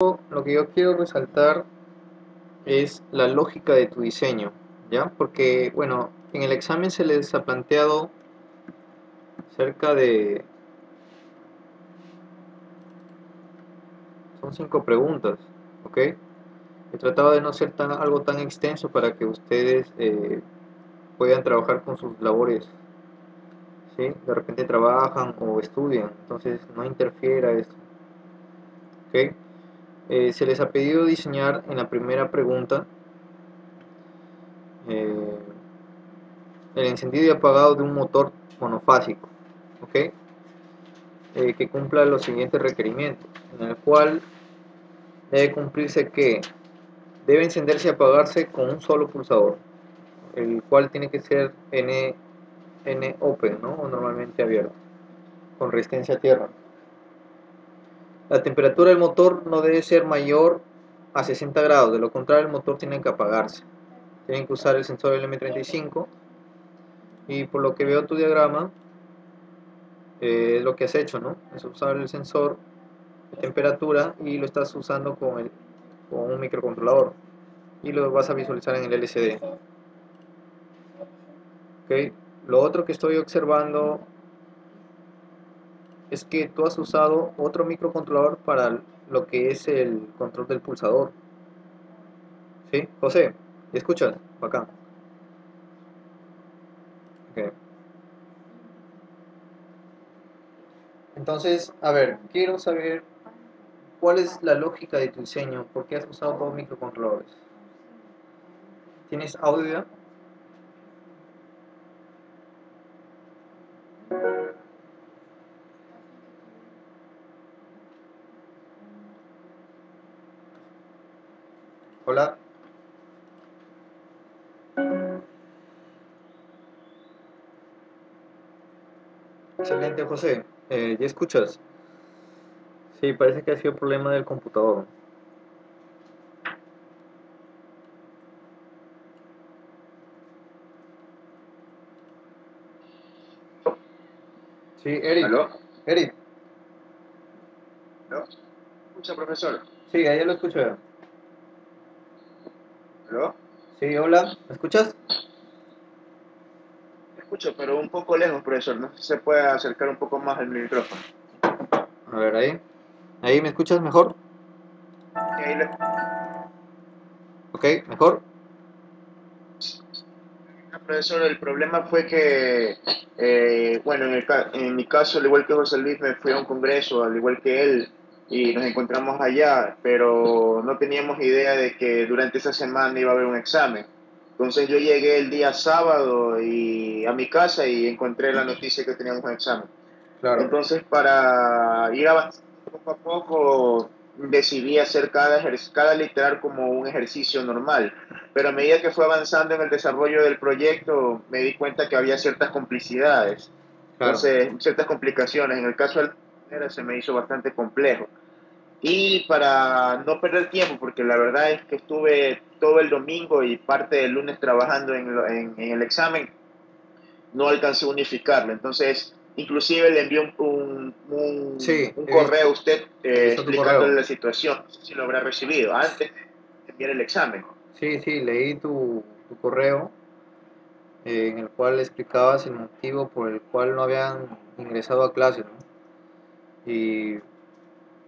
Lo que yo quiero resaltar es la lógica de tu diseño, ¿ya? Porque, bueno, en el examen se les ha planteado cerca de... son 5 preguntas, ¿ok? He tratado de no ser algo tan extenso para que ustedes puedan trabajar con sus labores, ¿sí? De repente trabajan o estudian, entonces no interfiera esto, ¿ok? Se les ha pedido diseñar en la primera pregunta eh, el encendido y apagado de un motor monofásico, ¿ok? Que cumpla los siguientes requerimientos, en el cual debe cumplirse que debe encenderse y apagarse con un solo pulsador, el cual tiene que ser N open, ¿no? O normalmente abierto, con resistencia a tierra. La temperatura del motor no debe ser mayor a 60 grados, de lo contrario el motor tiene que apagarse. Tienen que usar el sensor LM35 y por lo que veo tu diagrama, es lo que has hecho, ¿no? Es usar el sensor de temperatura y lo estás usando con un microcontrolador y lo vas a visualizar en el LCD. ¿Ok? Lo otro que estoy observando es que tú has usado otro microcontrolador para lo que es el control del pulsador. ¿Sí? José, ¿me escuchas? Bacán. Ok. Entonces, a ver, quiero saber cuál es la lógica de tu diseño, por qué has usado dos microcontroladores. ¿Tienes audio? Hola. Excelente, José. ¿Ya escuchas? Sí, parece que ha sido problema del computador. Sí, Eric. ¿Aló? Eric. ¿Aló? Escucha, profesor. Sí, ahí lo escucho ya. ¿Aló? Sí, hola. ¿Me escuchas? Escucho, pero un poco lejos, profesor. No sé si se puede acercar un poco más al micrófono. A ver, ahí. ¿Ahí me escuchas mejor? Y ahí le Ok, mejor. profesor, el problema fue que, bueno, en mi caso, al igual que José Luis, me fui a un congreso, al igual que él, y nos encontramos allá, pero no teníamos idea de que durante esa semana iba a haber un examen. Entonces yo llegué el día sábado a mi casa y encontré la noticia que teníamos un examen. Claro. Entonces, para ir avanzando poco a poco, decidí hacer cada literal como un ejercicio normal. Pero a medida que fue avanzando en el desarrollo del proyecto, me di cuenta que había ciertas complicidades, Claro. entonces ciertas complicaciones. En el caso de la primera se me hizo bastante complejo. Y para no perder tiempo, porque la verdad es que estuve todo el domingo y parte del lunes trabajando en el examen, no alcancé a unificarlo. Entonces, inclusive le envié Sí, un correo a usted he visto tu explicándole correo. la situación. No sé si lo habrá recibido antes de enviar el examen. Sí, sí, leí tu correo en el cual explicabas el motivo por el cual no habían ingresado a clase, ¿no? Y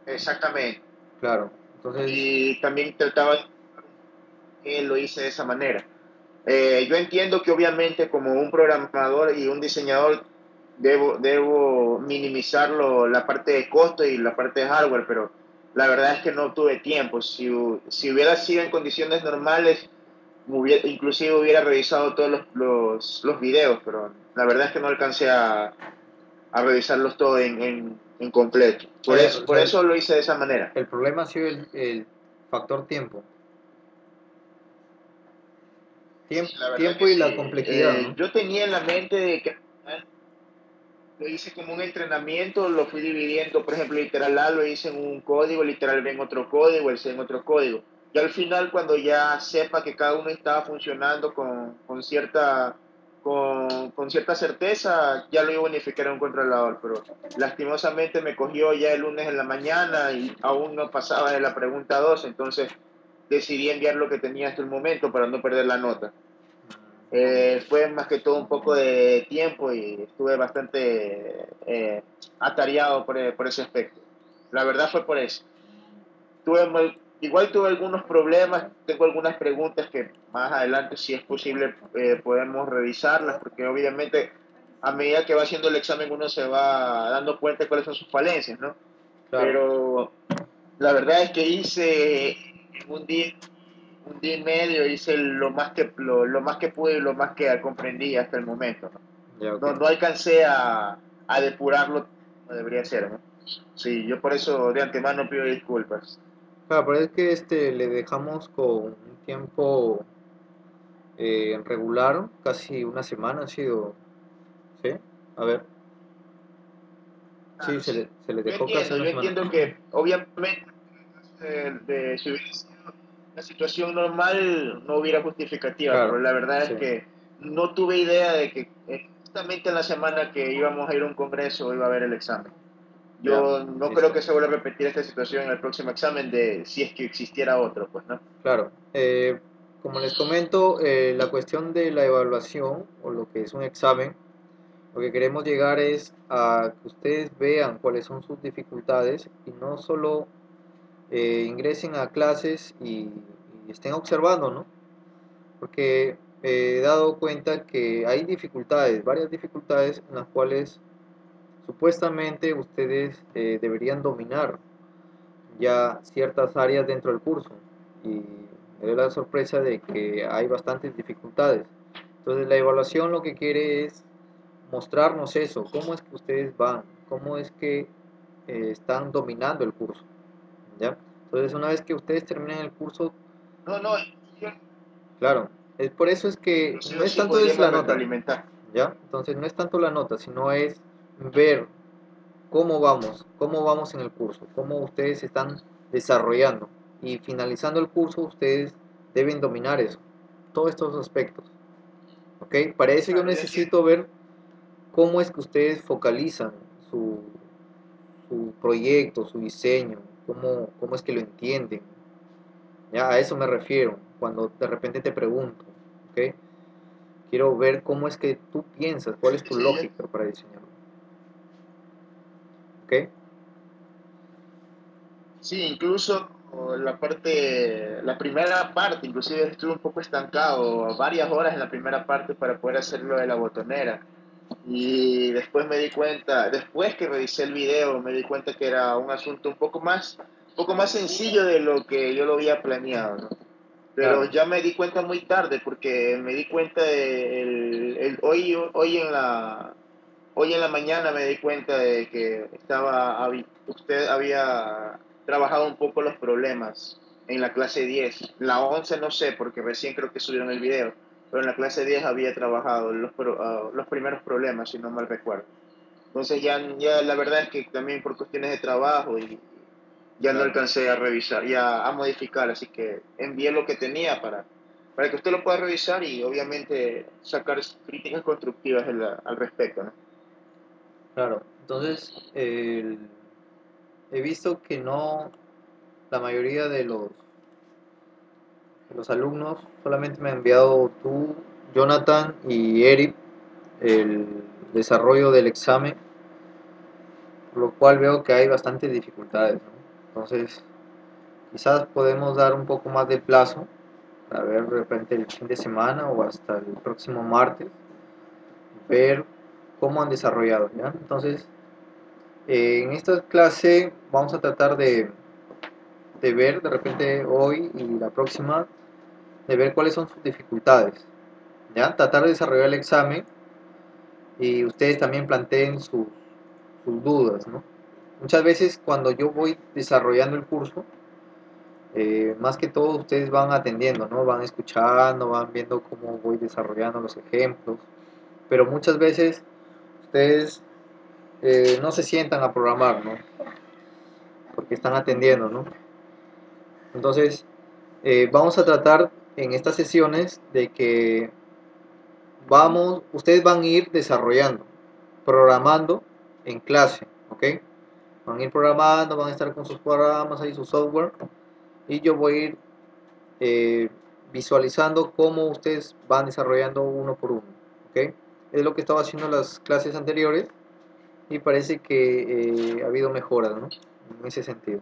Exactamente. claro, entonces, Y también trataba de que lo hice de esa manera. Yo entiendo que obviamente como un programador y un diseñador debo minimizar la parte de costo y la parte de hardware, pero la verdad es que no tuve tiempo. Si hubiera sido en condiciones normales, inclusive hubiera revisado todos los videos, pero la verdad es que no alcancé a revisarlos todos en completo. o Por sea, eso lo hice de esa manera. el problema ha sido el factor tiempo. Sí, la verdad Tiempo que y la sí. complejidad, ¿no? Yo tenía en la mente de que lo hice como un entrenamiento, lo fui dividiendo, por ejemplo, literal A lo hice en un código, literal B en otro código, el C en otro código. Y al final, cuando ya sepa que cada uno estaba funcionando con cierta con cierta certeza ya lo iba a unificar en un controlador, pero lastimosamente me cogió ya el lunes en la mañana y aún no pasaba de la pregunta 2, entonces decidí enviar lo que tenía hasta el momento para no perder la nota. Fue más que todo un poco de tiempo y estuve bastante atareado por ese aspecto. La verdad fue por eso. Igual tuve algunos problemas, tengo algunas preguntas que más adelante, si es posible, podemos revisarlas, porque obviamente a medida que va haciendo el examen uno se va dando cuenta de cuáles son sus falencias, ¿no? Claro. Pero la verdad es que hice en un día y medio, hice lo más que pude y lo más que comprendí hasta el momento, ¿no? Ya, ok. No alcancé a depurarlo como debería ser, ¿no? Sí, yo por eso de antemano pido disculpas. Claro, pero es que le dejamos con un tiempo regular, casi una semana ha sido, ¿sí? A ver, sí, Claro, sí. se le dejó casi una Yo semana. entiendo que obviamente si hubiera sido una situación normal no hubiera justificativa, pero Claro, la verdad sí, es que no tuve idea de que justamente en la semana que íbamos a ir a un congreso iba a haber el examen. ya, Yo no creo listo. que se vuelva a repetir esta situación en el próximo examen de si es que existiera otro, pues, ¿no? Claro, como les comento, la cuestión de la evaluación o lo que es un examen, lo que queremos llegar es a que ustedes vean cuáles son sus dificultades y no solo ingresen a clases y estén observando, ¿no? Porque he dado cuenta que hay dificultades, varias dificultades en las cuales supuestamente ustedes deberían dominar ya ciertas áreas dentro del curso y me dio la sorpresa de que hay bastantes dificultades. Entonces la evaluación lo que quiere es mostrarnos eso, cómo es que ustedes van, cómo es que están dominando el curso, ¿ya? Entonces una vez que ustedes terminen el curso, No, no, claro, es por eso es que no inclusive es sí tanto es podríamos la nota, retroalimentar. ¿ya? Entonces no es tanto la nota, sino es ver cómo vamos en el curso, cómo ustedes se están desarrollando. Y finalizando el curso, ustedes deben dominar eso, todos estos aspectos. ¿Ok? Para eso yo Claro, yo entiendo. necesito ver cómo es que ustedes focalizan su, su proyecto, su diseño, cómo es que lo entienden. ¿Ya? A eso me refiero cuando de repente te pregunto. ¿Ok? Quiero ver cómo es que tú piensas, cuál Sí, es tu sí, yo lógica para diseñarlo. ¿Ok? sí, incluso la primera parte, inclusive estuve un poco estancado, varias horas en la primera parte para poder hacerlo de la botonera. Y después me di cuenta, después que revisé el video, me di cuenta que era un asunto un poco más sencillo de lo que yo lo había planeado, ¿no? Pero Claro, ya me di cuenta muy tarde, porque me di cuenta hoy en la mañana me di cuenta de que usted había trabajado un poco los problemas en la clase 10. La 11 no sé, porque recién creo que subieron el video, pero en la clase 10 había trabajado los primeros problemas, si no mal recuerdo. Entonces ya la verdad es que también por cuestiones de trabajo y ya no claro. alcancé a revisar, ya a modificar, así que envié lo que tenía para que usted lo pueda revisar y obviamente sacar críticas constructivas al respecto, ¿no? Claro, entonces he visto que no, la mayoría de los alumnos solamente me han enviado tú, Jonathan y Eric el desarrollo del examen, por lo cual veo que hay bastantes dificultades, ¿no? Entonces, quizás podemos dar un poco más de plazo, a ver de repente el fin de semana o hasta el próximo martes, ver cómo han desarrollado, ¿ya? Entonces, en esta clase vamos a tratar de ver de repente hoy y la próxima, de ver cuáles son sus dificultades, ¿ya? Tratar de desarrollar el examen y ustedes también planteen sus dudas, ¿no? Muchas veces cuando yo voy desarrollando el curso, más que todo ustedes van atendiendo, ¿no? Van escuchando, van viendo cómo voy desarrollando los ejemplos, pero muchas veces ustedes no se sientan a programar, ¿no? Porque están atendiendo, ¿no? Entonces, vamos a tratar en estas sesiones de que ustedes van a ir desarrollando, programando en clase, ¿ok? Van a ir programando, van a estar con sus programas ahí, su software, y yo voy a ir visualizando cómo ustedes van desarrollando uno por uno, ¿ok? Es lo que estaba haciendo en las clases anteriores y parece que ha habido mejoras, ¿no? En ese sentido.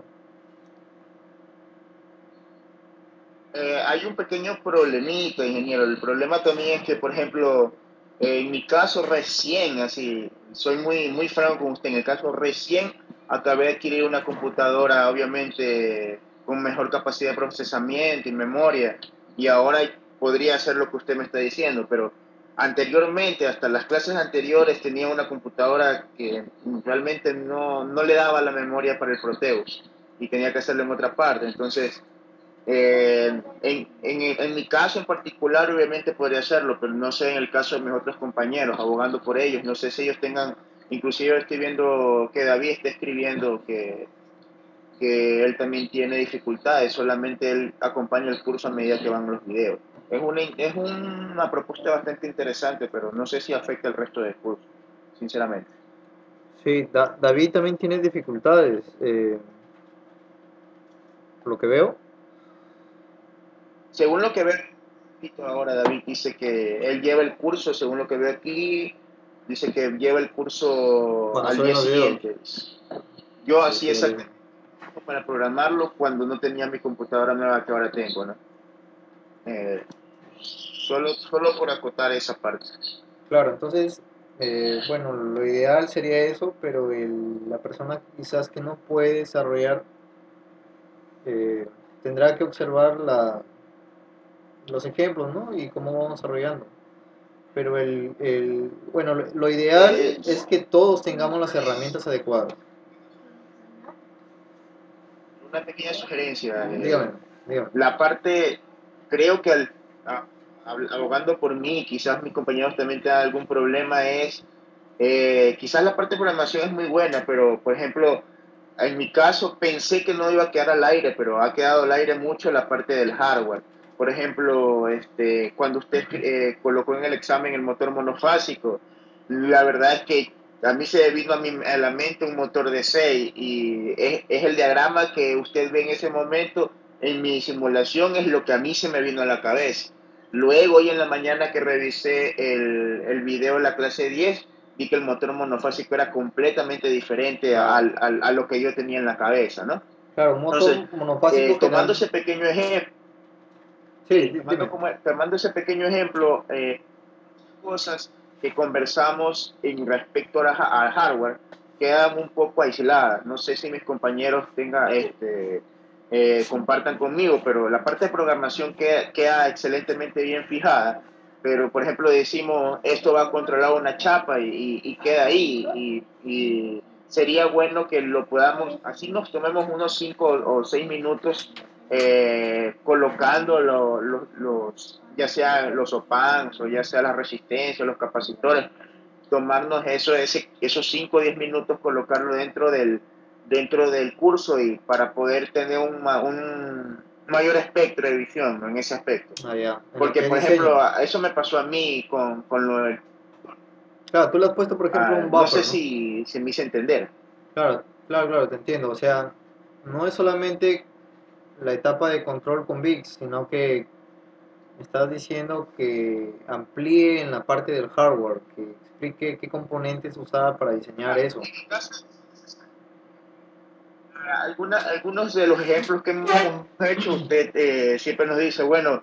Hay un pequeño problemita, ingeniero. El problema también es que, por ejemplo, en mi caso recién, así, soy muy franco con usted, en el caso recién acabé de adquirir una computadora, obviamente, con mejor capacidad de procesamiento y memoria, y ahora podría hacer lo que usted me está diciendo, pero anteriormente, hasta las clases anteriores, tenía una computadora que realmente no le daba la memoria para el Proteus, y tenía que hacerlo en otra parte. Entonces, en mi caso en particular, obviamente podría hacerlo, pero no sé en el caso de mis otros compañeros, abogando por ellos. No sé si ellos tengan, inclusive estoy viendo que David está escribiendo que él también tiene dificultades, solamente él acompaña el curso a medida que van los videos. Es una propuesta bastante interesante, pero no sé si afecta al resto del curso, sinceramente. Sí, David también tiene dificultades, por lo que veo. Según lo que veo ahora, David dice que él lleva el curso, según lo que veo aquí, dice que lleva el curso Cuando al suben día los videos, siguiente. Yo sí, así sí, lo exactamente para programarlo cuando no tenía mi computadora nueva que ahora tengo, ¿no? Solo por acotar esa parte. claro, entonces, bueno, lo ideal sería eso, pero la persona quizás que no puede desarrollar eh, tendrá que observar los ejemplos, ¿no? Y cómo vamos desarrollando. Pero bueno, lo ideal Eh, es que todos tengamos las herramientas adecuadas. una pequeña sugerencia. Dígame, dígame. La parte, creo que abogando por mí, quizás mis compañeros también tengan algún problema, es quizás la parte de programación es muy buena, pero por ejemplo, en mi caso pensé que no iba a quedar al aire, pero ha quedado al aire mucho la parte del hardware. Por ejemplo, cuando usted colocó en el examen el motor monofásico, la verdad es que a mí se vino a la mente un motor de 6 y es el diagrama que usted ve en ese momento en mi simulación, es lo que a mí se me vino a la cabeza. Luego, hoy en la mañana que revisé el video de la clase 10 vi que el motor monofásico era completamente diferente Claro, a lo que yo tenía en la cabeza, ¿no? claro, un Entonces, motor monofásico tomando general. ese pequeño ejemplo, Sí, sí, dime. tomando ese pequeño ejemplo, cosas que conversamos en respecto al hardware quedan un poco aisladas. No sé si mis compañeros compartan conmigo, pero la parte de programación queda excelentemente bien fijada. Pero, por ejemplo, decimos, esto va a controlar una chapa y queda ahí. Y sería bueno que lo podamos, así nos tomemos unos 5 o 6 minutos colocando ya sea los opams o ya sea las resistencias, los capacitores, tomarnos esos 5 o 10 minutos, colocarlo dentro del curso y para poder tener un mayor espectro de visión, ¿no? En ese aspecto. Ah, ya, en lo Porque, que es por diseño. ejemplo, eso me pasó a mí con lo del... Claro, tú le has puesto, por ejemplo, un no sé buffer, ¿no? si me hice entender. Claro, claro, claro, te entiendo. O sea, no es solamente la etapa de control con VIX, sino que me estás diciendo que amplíe en la parte del hardware, que explique qué componentes usaba para diseñar eso. Algunos de los ejemplos que hemos hecho, usted siempre nos dice, bueno,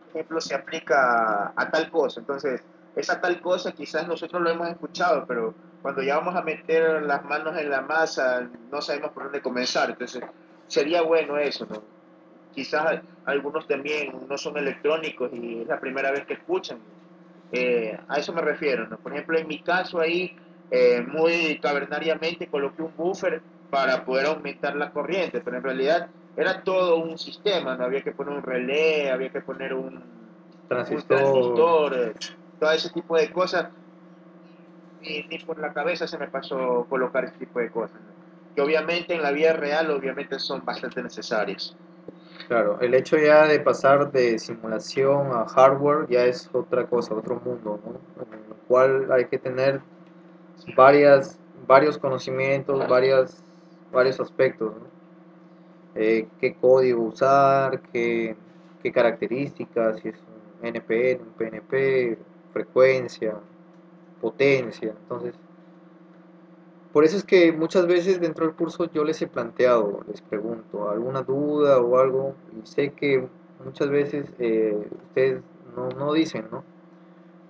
ejemplo se aplica a tal cosa. Entonces, esa tal cosa quizás nosotros lo hemos escuchado, pero cuando ya vamos a meter las manos en la masa, no sabemos por dónde comenzar. Entonces, sería bueno eso, ¿no? Quizás algunos también no son electrónicos y es la primera vez que escuchan. A eso me refiero, ¿no? Por ejemplo, en mi caso ahí, muy cavernariamente coloqué un buffer para poder aumentar la corriente, pero en realidad era todo un sistema, ¿no? Había que poner un relé, había que poner un Transistor. transistor, todo ese tipo de cosas, ni por la cabeza se me pasó colocar ese tipo de cosas, ¿no? Que obviamente en la vida real, obviamente son bastante necesarias. Claro, el hecho ya de pasar de simulación a hardware ya es otra cosa, otro mundo, ¿no? En el cual hay que tener varios conocimientos, varios aspectos, ¿no? Qué código usar, qué características, si es un NPN, un PNP, frecuencia, potencia. Entonces, por eso es que muchas veces dentro del curso yo les he planteado, les pregunto alguna duda o algo, y sé que muchas veces ustedes no dicen, ¿no?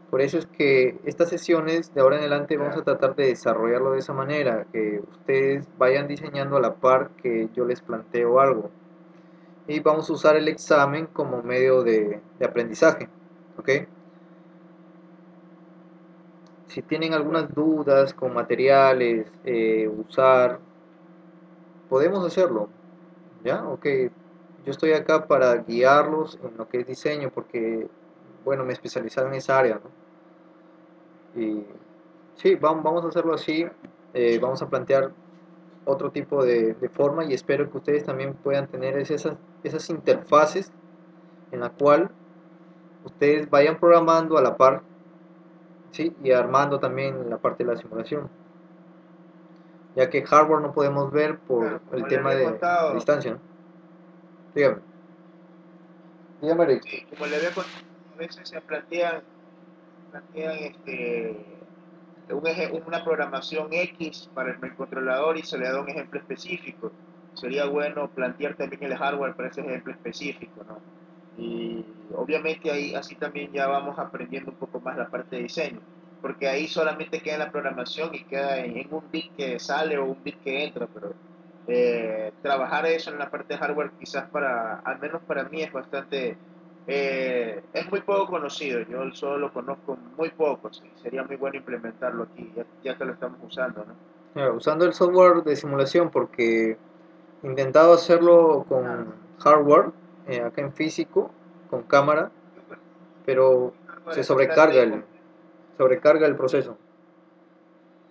Por eso es que estas sesiones de ahora en adelante vamos a tratar de desarrollarlo de esa manera, que ustedes vayan diseñando a la par que yo les planteo algo. Y vamos a usar el examen como medio de aprendizaje, ¿ok? Si tienen algunas dudas con materiales, usar, podemos hacerlo, ¿ya? Ok, yo estoy acá para guiarlos en lo que es diseño, porque, bueno, me he especializado en esa área, ¿no? Y sí, vamos a hacerlo así, vamos a plantear otro tipo de forma y espero que ustedes también puedan tener esas interfaces en la cual ustedes vayan programando a la par, ¿sí? Y armando también la parte de la simulación, ya que hardware no podemos ver por Claro, el como le tema había de contado, distancia, ¿no? Dígame, dígame, Eric. sí, como le había contado, a veces se plantean una programación X para el microcontrolador y se le da un ejemplo específico. Sería bueno plantear también el hardware para ese ejemplo específico, ¿no? Y obviamente ahí así también ya vamos aprendiendo un poco más la parte de diseño, porque ahí solamente queda la programación y queda en un bit que sale o un bit que entra, pero trabajar eso en la parte de hardware quizás al menos para mí es bastante, es muy poco conocido, yo solo lo conozco muy poco, sí. Sería muy bueno implementarlo aquí, ya que lo estamos usando, ¿no? Usando el software de simulación, porque he intentado hacerlo Claro, con hardware, acá en físico, con cámara, yo creo pero que hardware se es bastante sobrecarga el proceso,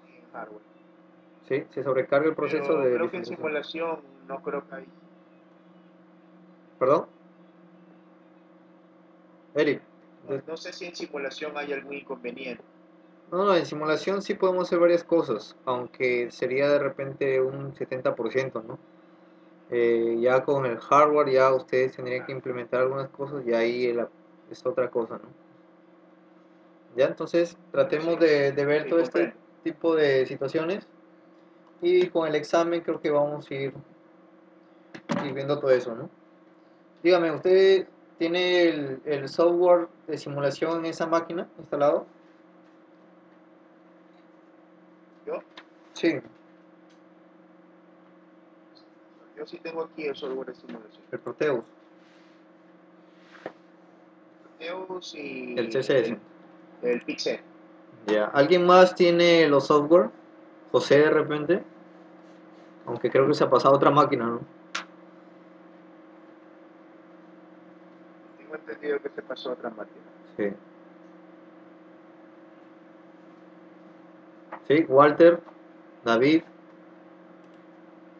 en hardware, ¿sí? Se sobrecarga el proceso pero de creo que en visualización. simulación no creo que hay. ¿Perdón? Eric. No, no sé si en simulación hay algún inconveniente. No, en simulación sí podemos hacer varias cosas, aunque sería de repente un 70%, ¿no? Ya con el hardware ya ustedes tendrían que Claro, implementar algunas cosas y ahí es otra cosa, ¿no? Ya, entonces tratemos sí, de ver sí, todo este comprendo. tipo de situaciones y con el examen creo que vamos a ir viendo todo eso, ¿no? Dígame, ¿usted tiene el software de simulación en esa máquina instalado? Yo, Sí, yo sí tengo aquí el software de simulación. el Proteus, Proteus el y CSS. el Pixel. Ya. ¿Alguien más tiene los software? José de repente, aunque creo que se ha pasado a otra máquina, ¿no? Tengo entendido que se pasó a otra máquina. Sí. Sí, Walter, David,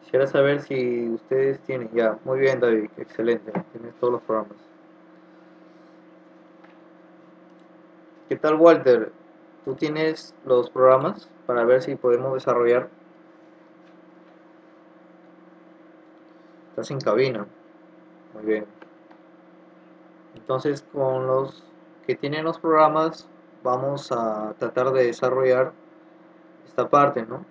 quisiera saber si ustedes tienen. Ya, muy bien, David, excelente, tienes todos los programas. ¿Qué tal, Walter? ¿Tú tienes los programas para ver si podemos desarrollar? Estás en cabina. Muy bien. Entonces, con los que tienen los programas, vamos a tratar de desarrollar esta parte, ¿no?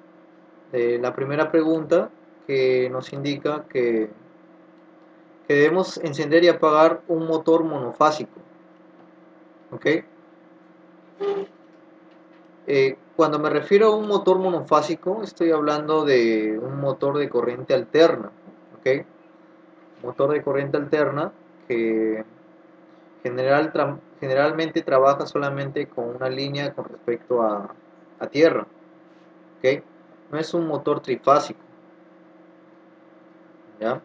La primera pregunta que nos indica que debemos encender y apagar un motor monofásico, ¿ok? Cuando me refiero a un motor monofásico, estoy hablando de un motor de corriente alterna, ¿ok? Motor de corriente alterna que generalmente trabaja solamente con una línea con respecto a tierra, ¿ok? No es un motor trifásico, ¿ya?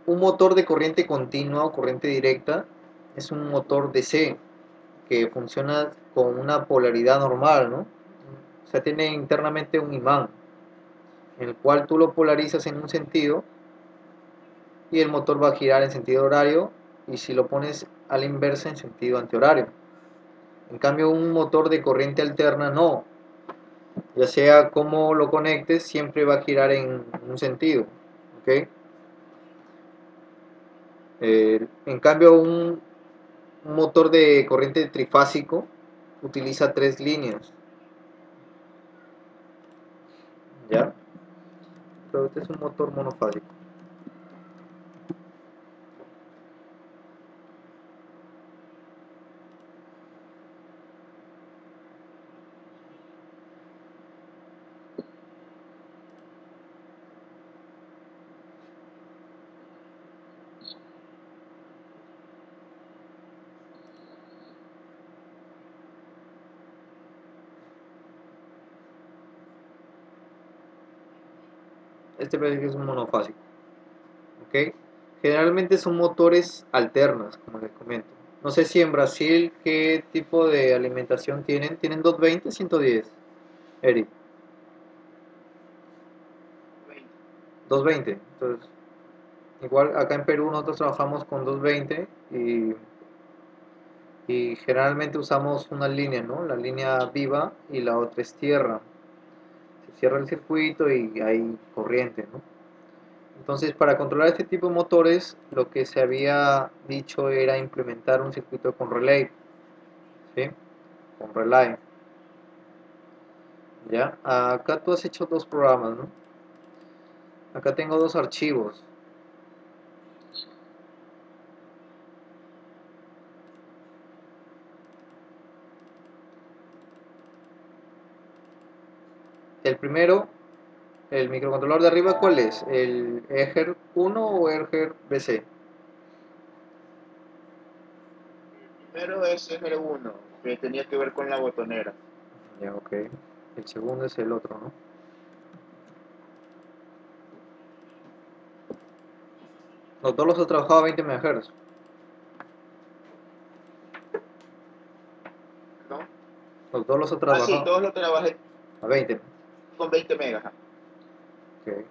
Un motor de corriente continua o corriente directa es un motor DC que funciona con una polaridad normal, ¿no? O sea, tiene internamente un imán en el cual tú lo polarizas en un sentido y el motor va a girar en sentido horario, y si lo pones a la inversa en sentido antihorario. En cambio, un motor de corriente alterna no, ya sea como lo conectes, siempre va a girar en un sentido, ¿ok? En cambio, un motor de corriente trifásico utiliza tres líneas, ¿ya? Pero este es un motor monofásico. Este parece que es un monofásico, ¿ok? Generalmente son motores alternas, como les comento. No sé si en Brasil qué tipo de alimentación tienen. ¿Tienen 220, 110, Eric? 220. Entonces, igual acá en Perú nosotros trabajamos con 220 y generalmente usamos una línea, ¿no? La línea viva y la otra es tierra. Se cierra el circuito y hay corriente, ¿no? Entonces, para controlar este tipo de motores, lo que se había dicho era implementar un circuito con relay, ¿sí? Con relay. ¿Ya? Acá tú has hecho dos programas, ¿no? Acá tengo dos archivos. El primero, el microcontrolador de arriba, ¿cuál es? ¿El Eger 1 o Eger BC? Primero es el 1, que tenía que ver con la botonera. Ya, ok. El segundo es el otro, ¿no? Los dos los he trabajado a 20 MHz. ¿No? Los dos los he Ah, sí, trabajado todos lo trabajé a 20. con 20 megas. Ok.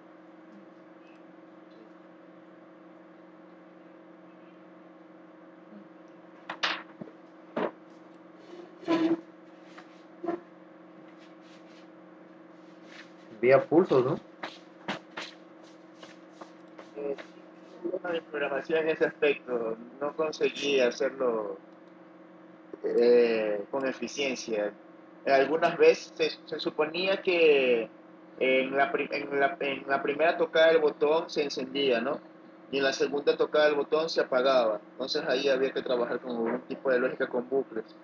Vía pulsos, ¿no? Una de programación en ese aspecto, no conseguí hacerlo con eficiencia. Algunas veces se suponía que en la primera tocada del botón se encendía, ¿no? Y en la segunda tocada del botón se apagaba. Entonces ahí había que trabajar con un tipo de lógica con bucles. Sí.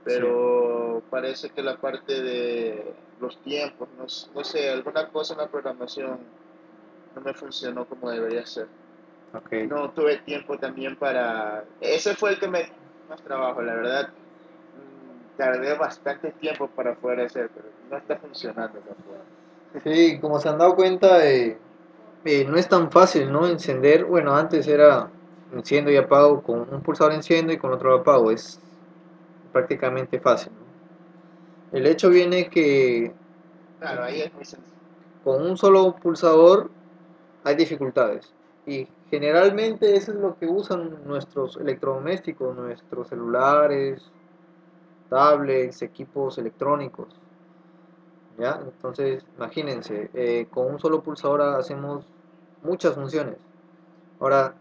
Pero parece que la parte de los tiempos, no sé, alguna cosa en la programación no me funcionó como debería ser. Ok. No tuve tiempo también para... Ese fue el que me dio más trabajo, la verdad. Tardé bastante tiempo para poder hacer, pero no está funcionando tampoco. Sí, como se han dado cuenta, no es tan fácil, ¿no? Encender, bueno, antes era enciendo y apago, con un pulsador enciendo y con otro lo apago, es prácticamente fácil, ¿no? El hecho viene que Claro, ahí es muy sencillo. con un solo pulsador hay dificultades y generalmente eso es lo que usan nuestros electrodomésticos, nuestros celulares, tablets, equipos electrónicos, ¿ya? Entonces, imagínense, con un solo pulsador hacemos muchas funciones. Ahora,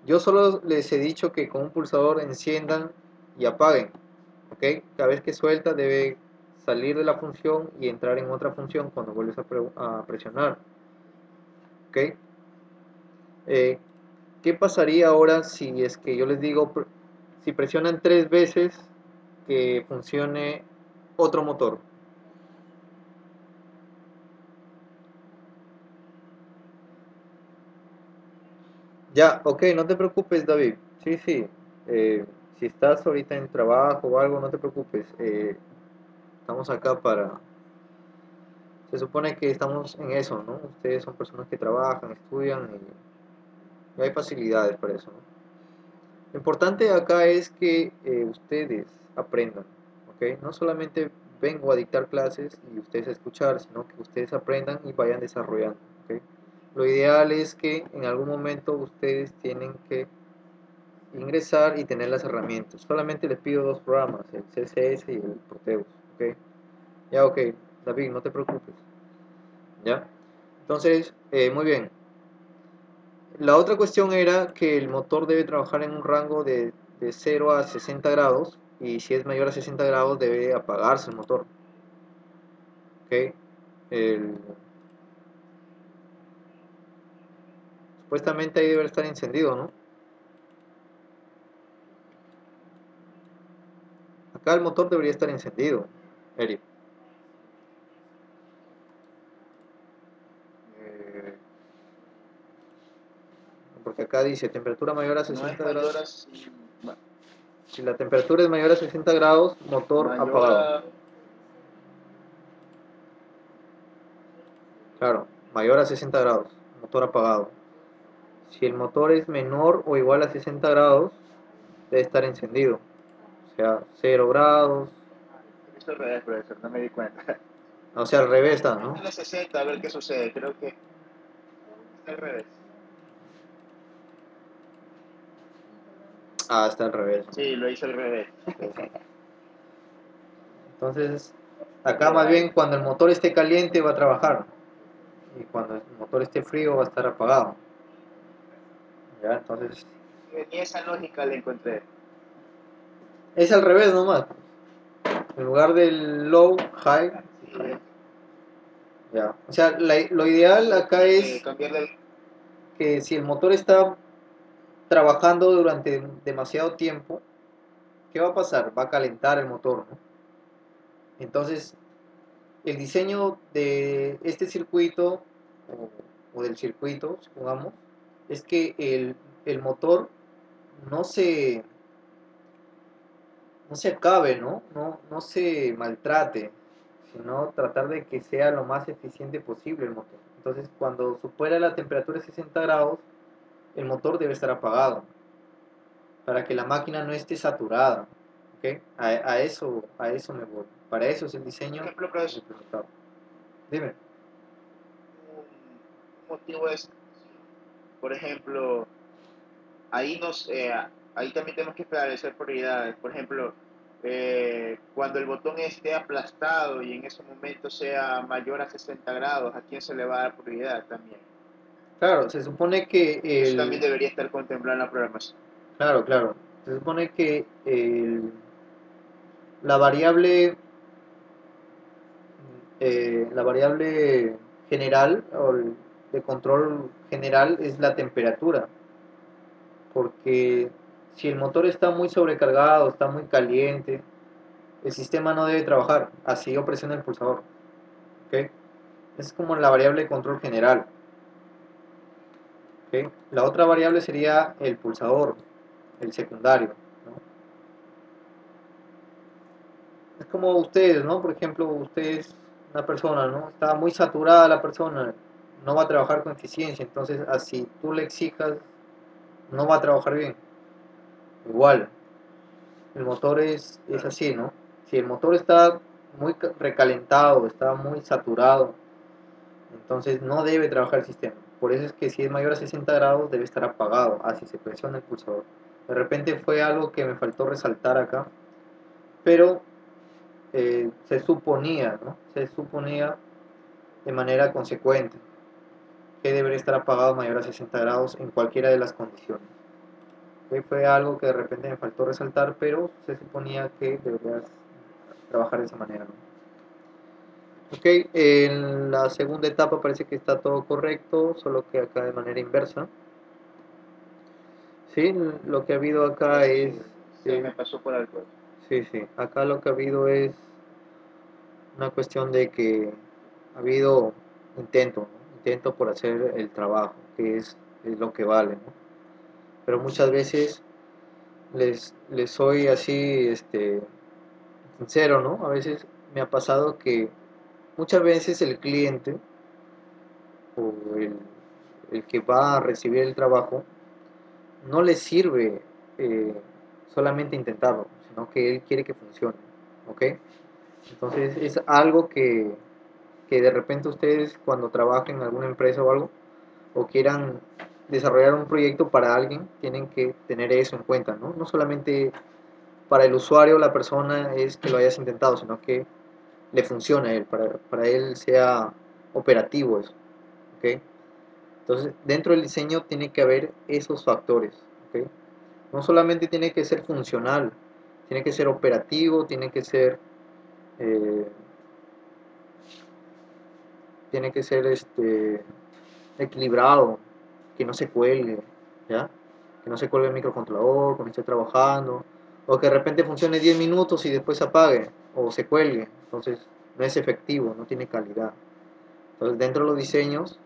yo solo les he dicho que con un pulsador enciendan y apaguen, ¿ok? Cada vez que suelta debe salir de la función y entrar en otra función cuando vuelves a presionar, ¿ok? Eh, ¿Qué pasaría ahora si es que yo les digo, si presionan tres veces que funcione otro motor? Ya, ok, no te preocupes, David. Sí, sí. Si estás ahorita en trabajo o algo, no te preocupes. Estamos acá para... Se supone que estamos en eso, ¿no? Ustedes son personas que trabajan, estudian y hay facilidades para eso, ¿no? Lo importante acá es que ustedes aprendan, ¿ok? No solamente vengo a dictar clases y ustedes a escuchar, sino que ustedes aprendan y vayan desarrollando, ¿ok? lo ideal es que en algún momento ustedes tienen que ingresar y tener las herramientas. Solamente les pido dos programas, el CSS y el Proteus, ¿ok? Ya, ok, David, no te preocupes. ¿Ya? Entonces, muy bien. La otra cuestión era que el motor debe trabajar en un rango de 0 a 60 grados y si es mayor a 60 grados debe apagarse el motor. ¿Ok? El- Supuestamente ahí debe estar encendido, ¿no? Acá el motor debería estar encendido, Eric. Eh, Porque acá dice temperatura mayor a no es 60 mayor grados. a, Si la temperatura es mayor a 60 grados, motor mayor apagado. a, Claro, mayor a 60 grados, motor apagado. Si el motor es menor o igual a 60 grados, debe estar encendido. O sea, 0 grados. he visto al revés, profesor, no me di cuenta. O sea, al revés está, ¿no? Ponle 60 a ver qué sucede, creo que está al revés. Ah, está al revés, ¿no? Sí, lo hice al revés. Entonces, acá Pero más ahí, bien cuando el motor esté caliente va a trabajar. Y cuando el motor esté frío va a estar apagado. ¿Ya? Entonces, ni esa lógica la encontré. es al revés nomás. En lugar del low, high, Sí, high. Ya. O sea, lo ideal acá tiene que es cambiarle el que si el motor está trabajando durante demasiado tiempo, ¿qué va a pasar? Va a calentar el motor, ¿no? Entonces, el diseño de este circuito o del circuito, supongamos, es que el motor no se, no se acabe, ¿no? No se maltrate, sino tratar de que sea lo más eficiente posible el motor. Entonces, cuando supera la temperatura de 60 grados, el motor debe estar apagado para que la máquina no esté saturada. ¿Ok? A eso me voy. Para eso es el por diseño ejemplo, profesor, implementado. Dime. un motivo es, por ejemplo, ahí ahí también tenemos que establecer prioridades. Por ejemplo, cuando el botón esté aplastado y en ese momento sea mayor a 60 grados, ¿a quién se le va a dar prioridad también? Claro, se supone que Eso también debería estar contemplado en la programación. claro, claro, se supone que la variable, la variable general de control general es la temperatura, porque si el motor está muy sobrecargado, está muy caliente, el sistema no debe trabajar, así yo presiono el pulsador, ¿ok? Es como la variable de control general, ¿ok? La otra variable sería el pulsador, el secundario, ¿no? Es como ustedes, ¿no? Por ejemplo, ustedes, una persona, ¿no? Está muy saturada la persona, no va a trabajar con eficiencia, entonces así tú le exijas, no va a trabajar bien. Igual, el motor es así, ¿no? Si el motor está muy recalentado, está muy saturado, entonces no debe trabajar el sistema. Por eso es que si es mayor a 60 grados debe estar apagado, así se presiona el pulsador. De repente fue algo que me faltó resaltar acá, pero se suponía, ¿no? Se suponía de manera consecuente que debería estar apagado mayor a 60 grados en cualquiera de las condiciones. Fue algo que de repente me faltó resaltar, pero se suponía que deberías trabajar de esa manera, ¿no? Ok, en la segunda etapa parece que está todo correcto, solo que acá de manera inversa. Sí, lo que ha habido acá Eso es, sí, se eh, me pasó por algo. sí, sí, acá lo que ha habido es una cuestión de que ha habido intento, ¿no? Intento por hacer el trabajo, que es lo que vale, ¿no? Pero muchas veces les soy así, sincero, ¿no? A veces me ha pasado que muchas veces el cliente o el que va a recibir el trabajo no le sirve eh, solamente intentarlo, sino que él quiere que funcione, ¿ok? Entonces es algo que de repente ustedes cuando trabajen en alguna empresa o algo, o quieran desarrollar un proyecto para alguien, tienen que tener eso en cuenta, ¿no? No solamente para el usuario, la persona es que lo hayas intentado, sino que le funcione a él, para él sea operativo eso, ¿ok? Entonces, dentro del diseño tiene que haber esos factores, ¿ok? No solamente tiene que ser funcional, tiene que ser operativo, eh, tiene que ser equilibrado, que no se cuelgue, ¿ya? Que no se cuelgue el microcontrolador cuando esté trabajando, o que de repente funcione 10 minutos y después se apague, o se cuelgue, entonces no es efectivo, no tiene calidad. Entonces, dentro de los diseños,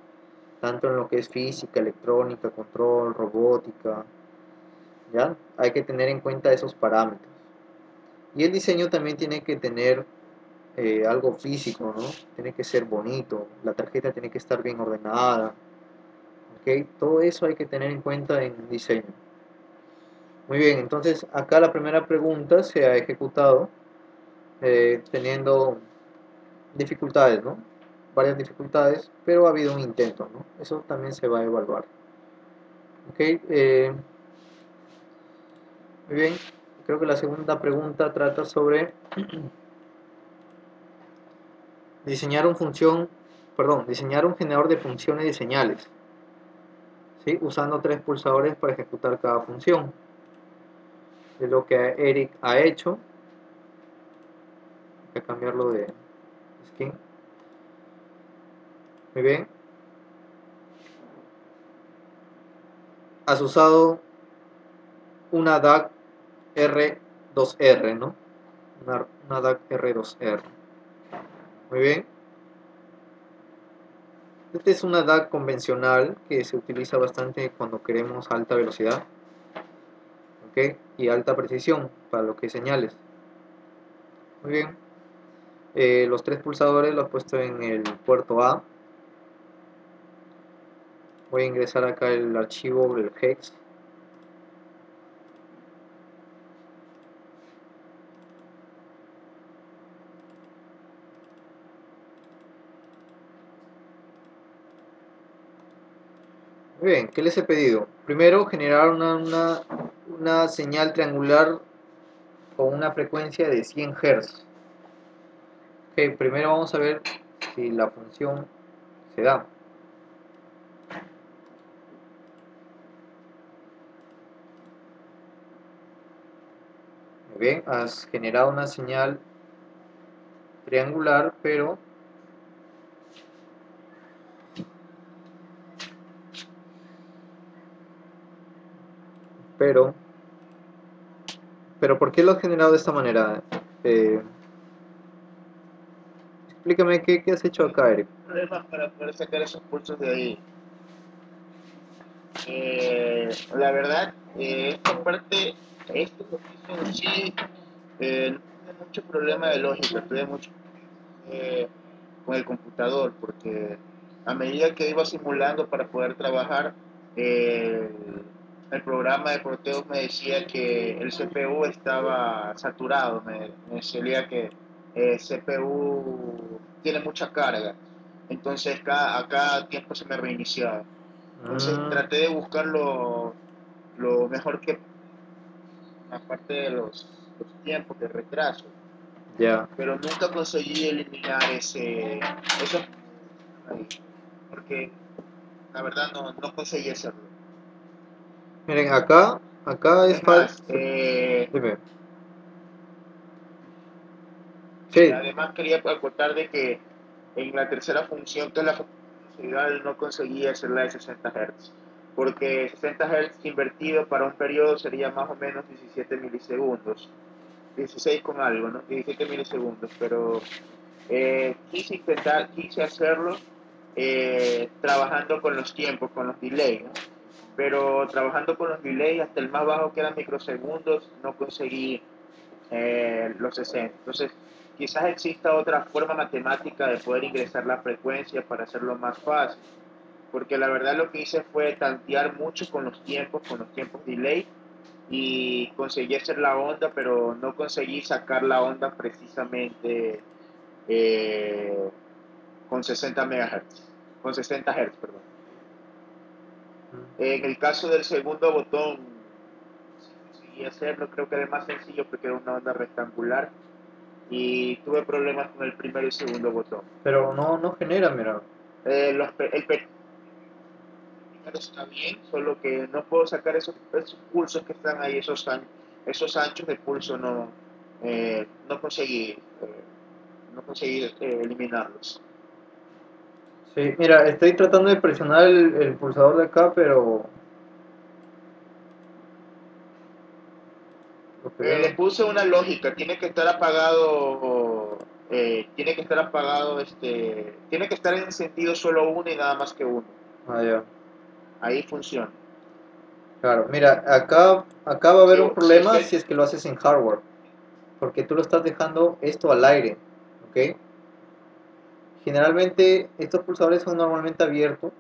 tanto en lo que es física, electrónica, control, robótica, ¿ya? Hay que tener en cuenta esos parámetros. Y el diseño también tiene que tener algo físico, ¿no? Tiene que ser bonito, la tarjeta tiene que estar bien ordenada, ¿ok? Todo eso hay que tener en cuenta en diseño. Muy bien, entonces acá la primera pregunta se ha ejecutado teniendo dificultades, ¿no? Varias dificultades, pero ha habido un intento, ¿no? Eso también se va a evaluar. Ok, muy bien, creo que la segunda pregunta trata sobre diseñar un generador de funciones y señales, ¿sí? Usando tres pulsadores para ejecutar cada función. Es lo que Eric ha hecho. Voy a cambiarlo de skin. Muy bien. Has usado una DAC R2R, ¿no? Una DAC R2R. Muy bien. Esta es una DAC convencional que se utiliza bastante cuando queremos alta velocidad, ¿ok? Y alta precisión para lo que es señales. Muy bien. Los tres pulsadores los he puesto en el puerto A. Voy a ingresar acá el archivo del hex. Muy bien, ¿qué les he pedido? Primero, generar una señal triangular con una frecuencia de 100 Hz. Ok, primero vamos a ver si la función se da. Muy bien, has generado una señal triangular, pero, ¿por qué lo has generado de esta manera? Eh, Explícame qué has hecho acá, Eric. Problemas para poder sacar esos pulsos de ahí. La verdad, esta parte, este ejercicio en sí, no tuve mucho problema de lógica, tuve mucho con el computador, porque a medida que iba simulando para poder trabajar, eh, el programa de Proteus me decía que el CPU estaba saturado, me decía que el CPU tiene mucha carga, entonces a cada tiempo se me reiniciaba. Entonces Mm, traté de buscar lo mejor que, aparte de los tiempos de retraso, ya. pero nunca conseguí eliminar eso ahí, porque la verdad no conseguí hacerlo. Miren, acá es Es fácil. más, Dime. Sí, además quería acotar de que en la tercera función, que es la función velocidad, no conseguí hacerla de 60 Hz, porque 60 Hz invertido para un periodo sería más o menos 17 milisegundos, 16 con algo, ¿no? 17 milisegundos, pero quise hacerlo trabajando con los tiempos, con los delays, ¿no? Pero trabajando con los delays hasta el más bajo que eran microsegundos no conseguí los 60. Entonces, quizás exista otra forma matemática de poder ingresar la frecuencia para hacerlo más fácil, porque la verdad lo que hice fue tantear mucho con los tiempos delay, y conseguí hacer la onda, pero no conseguí sacar la onda precisamente eh, con 60 MHz, con 60 Hz, perdón. En el caso del segundo botón, sí conseguí hacerlo, creo que era más sencillo porque era una onda rectangular y tuve problemas con el primero y segundo botón. Pero no genera, mira. El primero está bien, solo que no puedo sacar esos pulsos que están ahí, esos anchos de pulso no conseguí, no conseguí eliminarlos. Sí, mira, estoy tratando de presionar el pulsador de acá, pero lo que Le veo. puse una lógica, tiene que estar apagado, tiene que estar encendido solo uno y nada más que uno. Ah, ya. Ahí funciona. Claro, mira, acá va a Si, haber un si problema usted, si es que lo haces en hardware, porque tú lo estás dejando esto al aire, ¿ok? Generalmente estos pulsadores son normalmente abiertos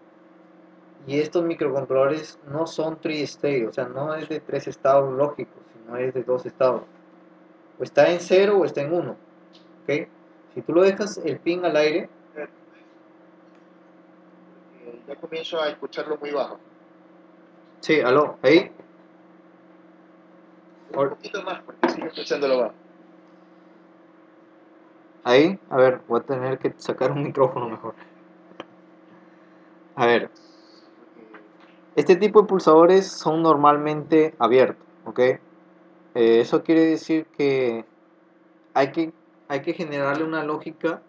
y estos microcontroladores no son tri-state, o sea, no es de tres estados lógicos, sino es de dos estados. O está en cero o está en uno, ¿ok? Si tú lo dejas el pin al aire, ya comienzo a escucharlo muy bajo. sí, aló, ahí, Un poquito más porque sigo escuchándolo bajo. ahí, a ver, voy a tener que sacar un micrófono mejor. A ver, este tipo de pulsadores son normalmente abiertos, ¿ok? Eso quiere decir que hay que, hay que generarle una lógica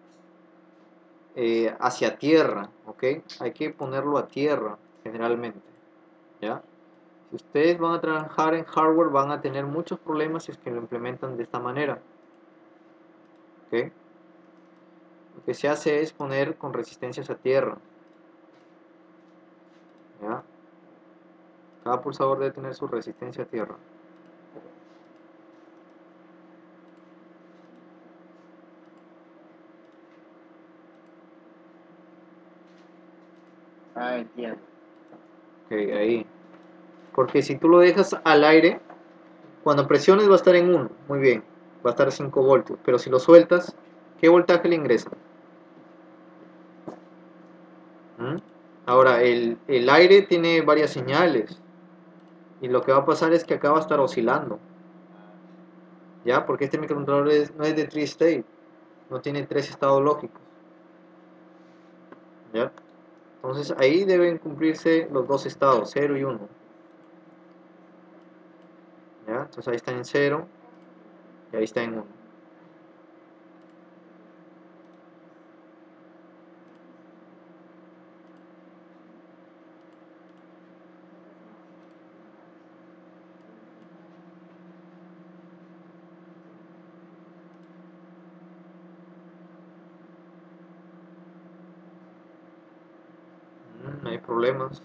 hacia tierra, ¿ok? Hay que ponerlo a tierra, generalmente, ¿ya? Si ustedes van a trabajar en hardware, van a tener muchos problemas si es que lo implementan de esta manera, ¿ok? Lo que se hace es poner con resistencias a tierra, ¿ya? Cada pulsador debe tener su resistencia a tierra. Ah, entiendo. Ok, ahí. Porque si tú lo dejas al aire, cuando presiones va a estar en 1, muy bien, va a estar a 5 voltios, pero si lo sueltas, ¿qué voltaje le ingresa? ¿Mm? Ahora, el aire tiene varias señales y lo que va a pasar es que acá va a estar oscilando, ¿ya? Porque este microcontrolador no es de 3 state, no tiene tres estados lógicos, ¿ya? Entonces ahí deben cumplirse los dos estados, cero y uno, ¿ya? Entonces ahí está en cero y ahí está en uno. No hay problemas,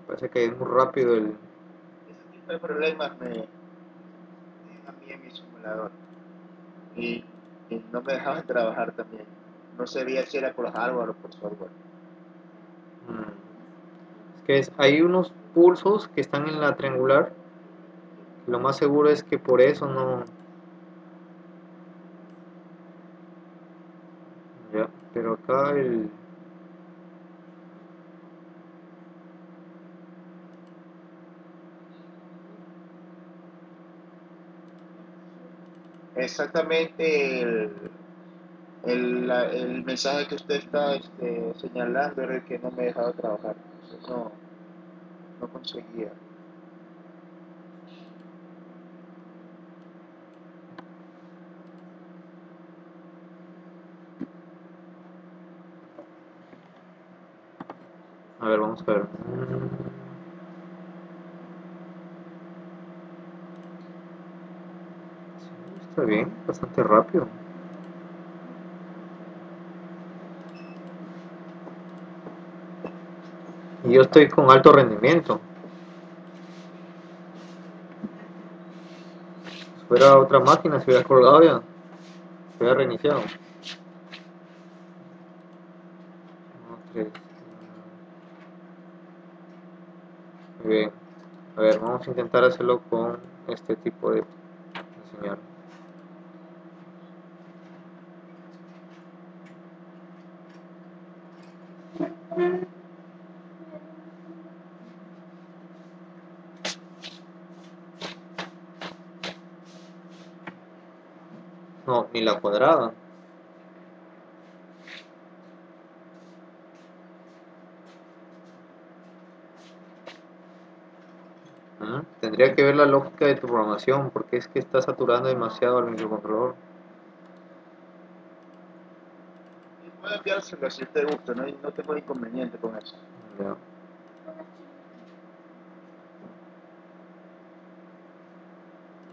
parece que es muy rápido el... Ese tipo de problemas me tienen a mí en mi simulador. Y, y no me dejaban trabajar también. No sabía si era por hardware o por software. Hay unos pulsos que están en la triangular. Lo más seguro es que por eso no. Ya, pero acá el. Exactamente el mensaje que usted está señalando era el que no me dejaba trabajar. Entonces no conseguía. A ver, vamos a ver. Sí, está bien, bastante rápido. Y yo estoy con alto rendimiento. Si fuera otra máquina, se hubiera colgado ya. Se hubiera reiniciado. No, tres. Muy bien. A ver, vamos a intentar hacerlo con este tipo de señal. No, ni la cuadrada. Tendría que ver la lógica de tu programación, porque es que está saturando demasiado al microcontrolador. Y puedo enviárselo si te gusta, no tengo inconveniente con eso. Ya.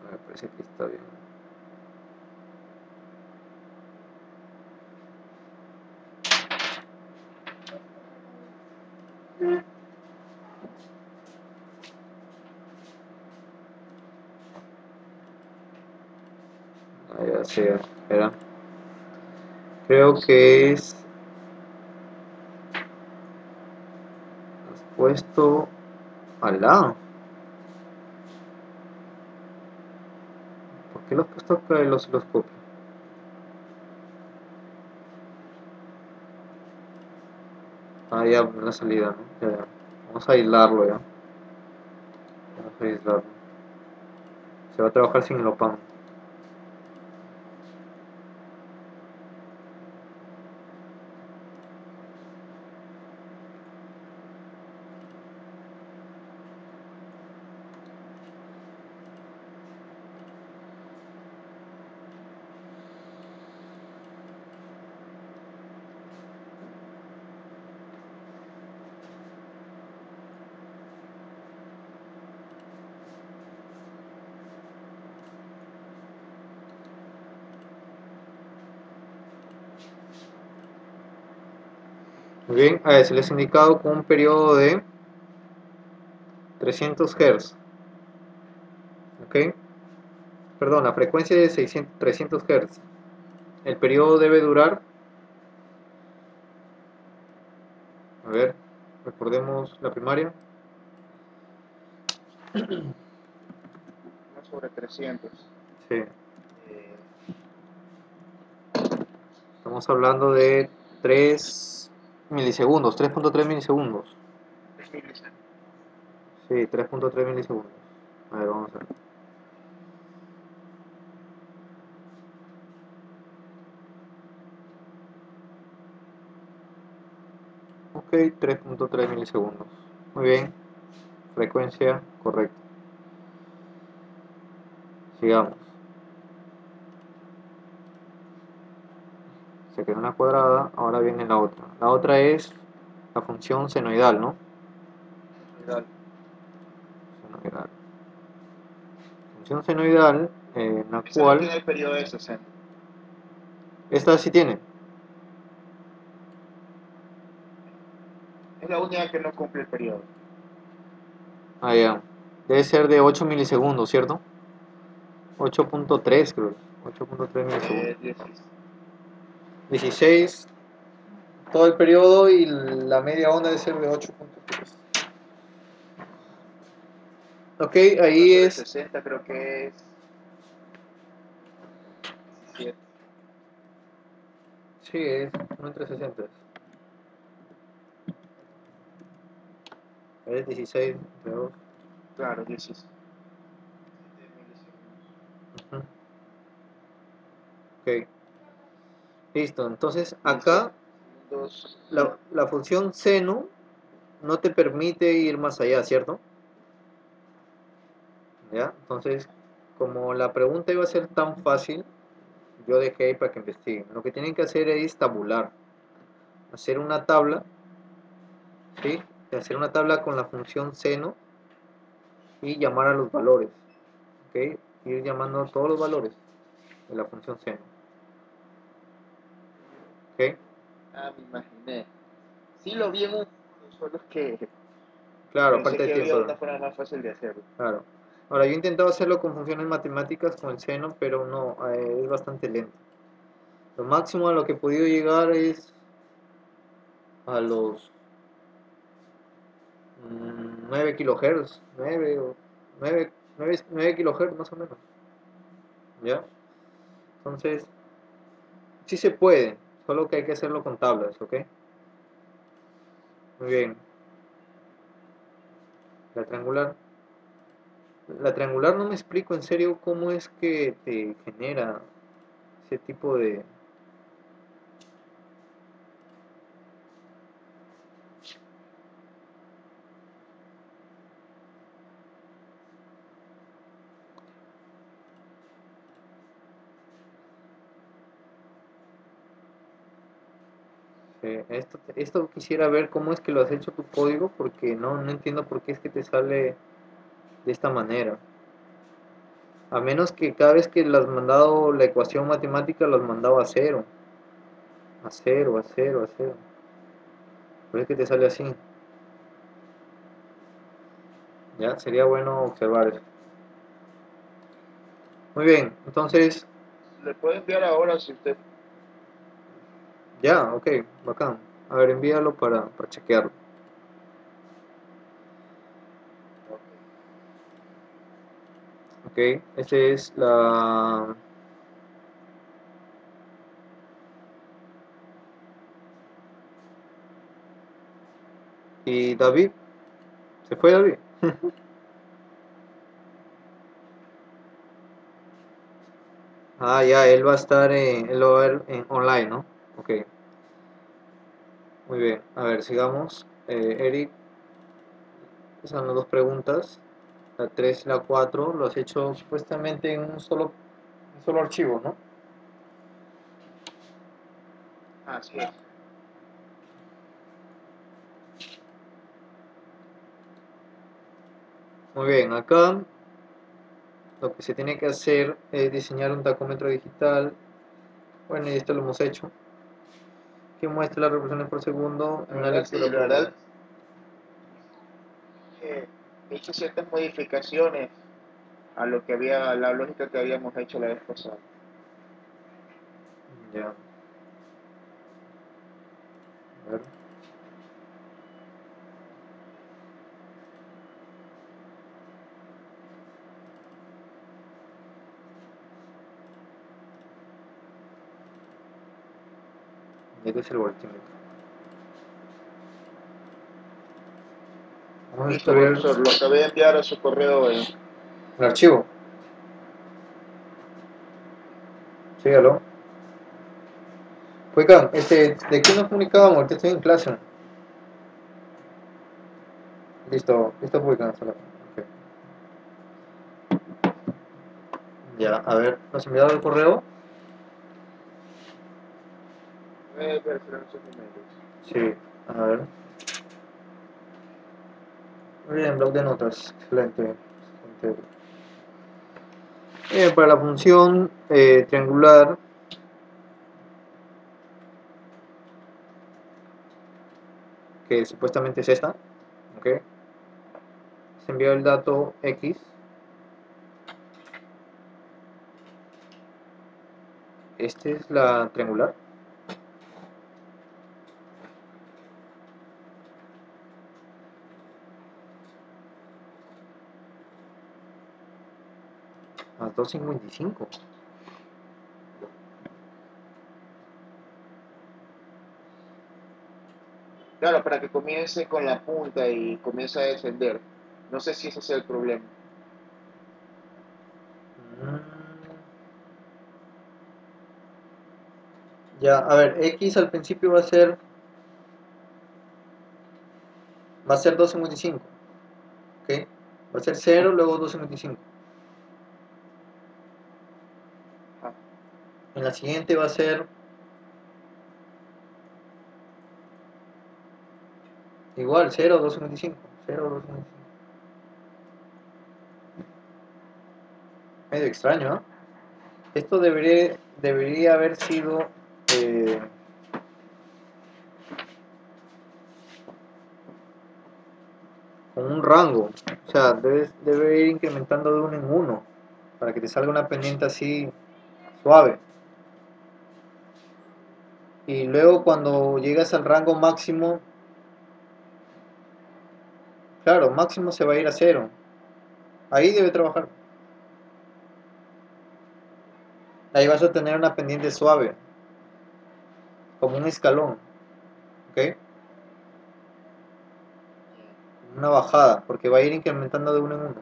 Me parece que está bien. Ya sea, espera. Creo que es. Has puesto al lado. ¿Por qué lo has puesto acá el osciloscopio? Ah, ya, la salida, ¿no? Ya, ya. Vamos a aislarlo ya. Vamos a aislarlo. Se va a trabajar sin el OPAM. Muy bien, a ver, se les ha indicado con un periodo de 300 Hz. ¿Ok? Perdón, la frecuencia es de 300 Hz. El periodo debe durar, a ver, recordemos la primaria. No sobre 300. Sí, Eh, estamos hablando de 3 milisegundos, 3.3 milisegundos. 3000. Sí, 3.3 milisegundos. A ver, vamos a ver. Ok, 3.3 milisegundos. Muy bien, frecuencia correcta. Sigamos. Se quedó una cuadrada, ahora viene la otra. La otra es la función senoidal, ¿no? Senoidal. Función senoidal en la Esa no cual tiene el periodo de 60. esta sí tiene. Es la única que no cumple el periodo. Ah, ya. Debe ser de 8 milisegundos, ¿cierto? 8.3 creo. 8.3 milisegundos. 16. 16 todo el periodo y la media onda debe ser de 8.3. Ok, No ahí sobre es. 60 creo que es 17. Sí, es 1 entre 60. Es 16 entre 2. Claro, 17 milisegundos. Ujú. Ok, listo. Entonces acá 17 segundos. la función seno no te permite ir más allá, ¿cierto? ¿Ya? Entonces, como la pregunta iba a ser tan fácil, yo dejé ahí para que investiguen. Lo que tienen que hacer es tabular, hacer una tabla, ¿sí? Hacer una tabla con la función seno y llamar a los valores, ¿ok? Ir llamando a todos los valores de la función seno, ¿ok? Ah, me imaginé. Sí lo vi en un foro, solo que Claro, pensé aparte de que había tiempo, una forma más fácil de hacerlo. claro. Ahora, yo he intentado hacerlo con funciones matemáticas con el seno, pero no, es bastante lento. Lo máximo a lo que he podido llegar es a los 9 kilohertz, 9 o 9 kilohertz más o menos, ¿ya? Entonces, sí se puede, solo que hay que hacerlo con tablas, ¿ok? Muy bien. La triangular. La triangular no me explico en serio cómo es que te genera ese tipo de... esto quisiera ver cómo es que lo has hecho tu código, porque no entiendo por qué es que te sale de esta manera. A menos que cada vez que le has mandado la ecuación matemática lo has mandado a cero. A cero, a cero, a cero. Por eso es que te sale así. Ya, sería bueno observar eso. Muy bien, entonces, Le puedo enviar ahora si usted... ya, ok, bacán. A ver, envíalo para chequearlo. Ok. Ok, este es la... ¿Y David? ¿Se fue David? Ah, ya, él va a estar él lo va a ver en online, ¿no? Ok, muy bien. A ver, sigamos. Eric, esas son las dos preguntas. La 3 y la 4 lo has hecho supuestamente en un solo archivo, ¿no? Así es. Muy bien, acá lo que se tiene que hacer es diseñar un tacómetro digital. Bueno, y esto lo hemos hecho. Que muestre las revoluciones por segundo La en una verdad, sí, lectura la por minuto. verdad, he hecho ciertas modificaciones a lo que había, a la lógica que habíamos hecho la vez pasada. Ya, a ver. Este es el voltímetro. Vamos a Listo, descargar profesor, lo acabé de enviar a su correo. el archivo. Sígalo. Oigan, ¿de qué nos comunicábamos? Ahorita estoy en clase. Listo, listo, publicando. Ok. Ya, a ver, ¿nos enviaron el correo? Voy a ver si eran sus emails. Sí, a ver. Muy bien, blog de notas. Excelente. Excelente. Para la función triangular, que supuestamente es esta, ¿ok? Se envía el dato x. Esta es la triangular. Más 255. Claro, para que comience con la punta y comience a descender. No sé si ese es el problema. Mm, ya, a ver, x al principio va a ser 255, ¿ok? Va a ser 0, luego 255. Ah, En la siguiente va a ser igual, 0, 255. 0, 255. Medio extraño, ¿no? Esto debería haber sido eh, con un rango. O sea, debe ir incrementando de uno en uno para que te salga una pendiente así suave. Y luego cuando llegas al rango máximo, claro, máximo se va a ir a cero. Ahí debe trabajar. Ahí vas a tener una pendiente suave, como un escalón, ¿ok? Una bajada, porque va a ir incrementando de uno en uno.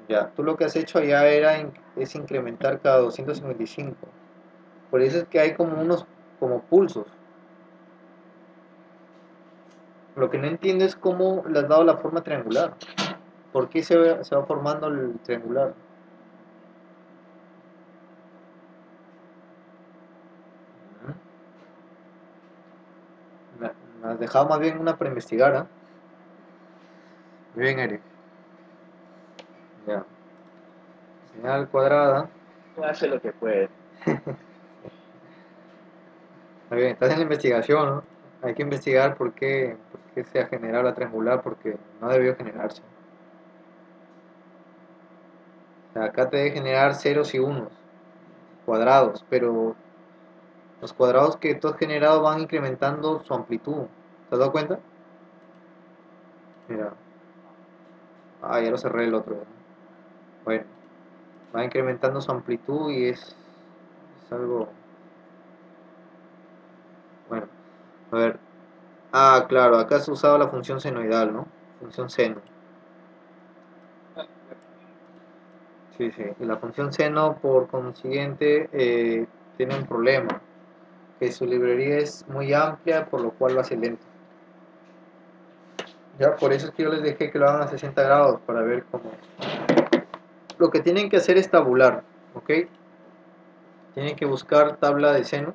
Ya, tú lo que has hecho allá es incrementar cada 255. Por eso es que hay como unos como pulsos. Lo que no entiendo es cómo le has dado la forma triangular. ¿Por qué se va formando el triangular? Me, me has dejado más bien una para investigar, ¿ah? Muy bien, Eric. Ya. Señal cuadrada. Hace lo que puede. Muy bien, estás en la investigación, ¿no? Hay que investigar por qué se ha generado la triangular, porque no debió generarse. O sea, acá te debe generar ceros y unos cuadrados, pero los cuadrados que tú has generado van incrementando su amplitud. ¿Te has dado cuenta? Mira. Ah, ya lo cerré el otro. Bueno, va incrementando su amplitud y es algo... Bueno, a ver. Ah, claro, acá has usado la función senoidal, ¿no? Función seno. Sí, sí. Y la función seno, por consiguiente, tiene un problema. Que su librería es muy amplia, por lo cual lo hace lento. Ya, por eso es que yo les dejé que lo hagan a 60 grados, para ver cómo... Lo que tienen que hacer es tabular, ¿ok? Tienen que buscar tabla de seno.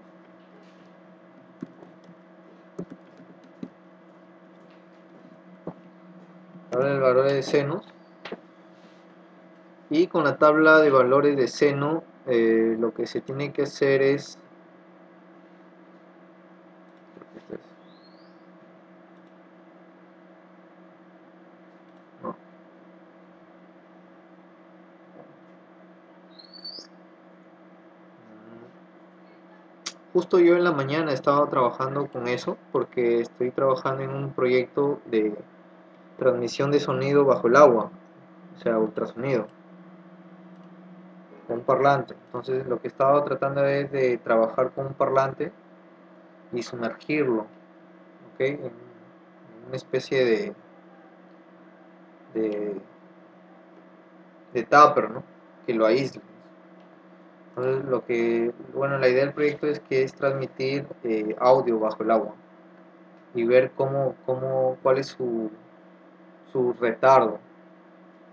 Tabla de valores de senos. Y con la tabla de valores de seno, lo que se tiene que hacer es... No. Justo yo en la mañana estaba trabajando con eso, porque estoy trabajando en un proyecto de transmisión de sonido bajo el agua, o sea, ultrasonido, con un parlante. Entonces lo que estaba tratando es de trabajar con un parlante y sumergirlo, ¿ok? En una especie de, de tupper, ¿no? Que lo aísle. Entonces bueno, la idea del proyecto es que es transmitir audio bajo el agua y ver cuál es su retardo,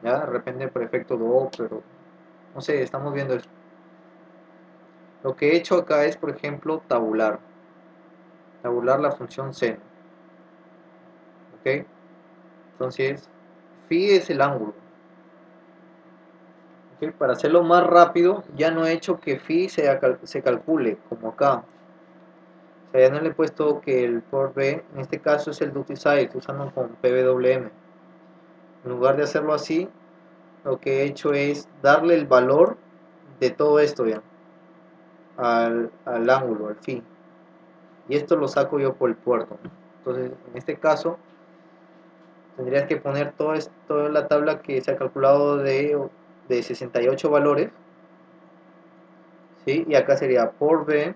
¿ya? De repente por efecto Doppler, pero no sé, estamos viendo eso. Lo que he hecho acá es, por ejemplo, tabular la función seno, ¿ok? Entonces, phi es el ángulo, ¿ok? Para hacerlo más rápido, ya no he hecho que phi se calcule, como acá. O sea, ya no le he puesto que el for B, en este caso es el duty size, usando con PWM. En lugar de hacerlo así, lo que he hecho es darle el valor de todo esto ya, al ángulo, al phi. Y esto lo saco yo por el puerto, ¿no? Entonces, en este caso, tendrías que poner toda la tabla que se ha calculado de 68 valores, ¿sí? Y acá sería por B,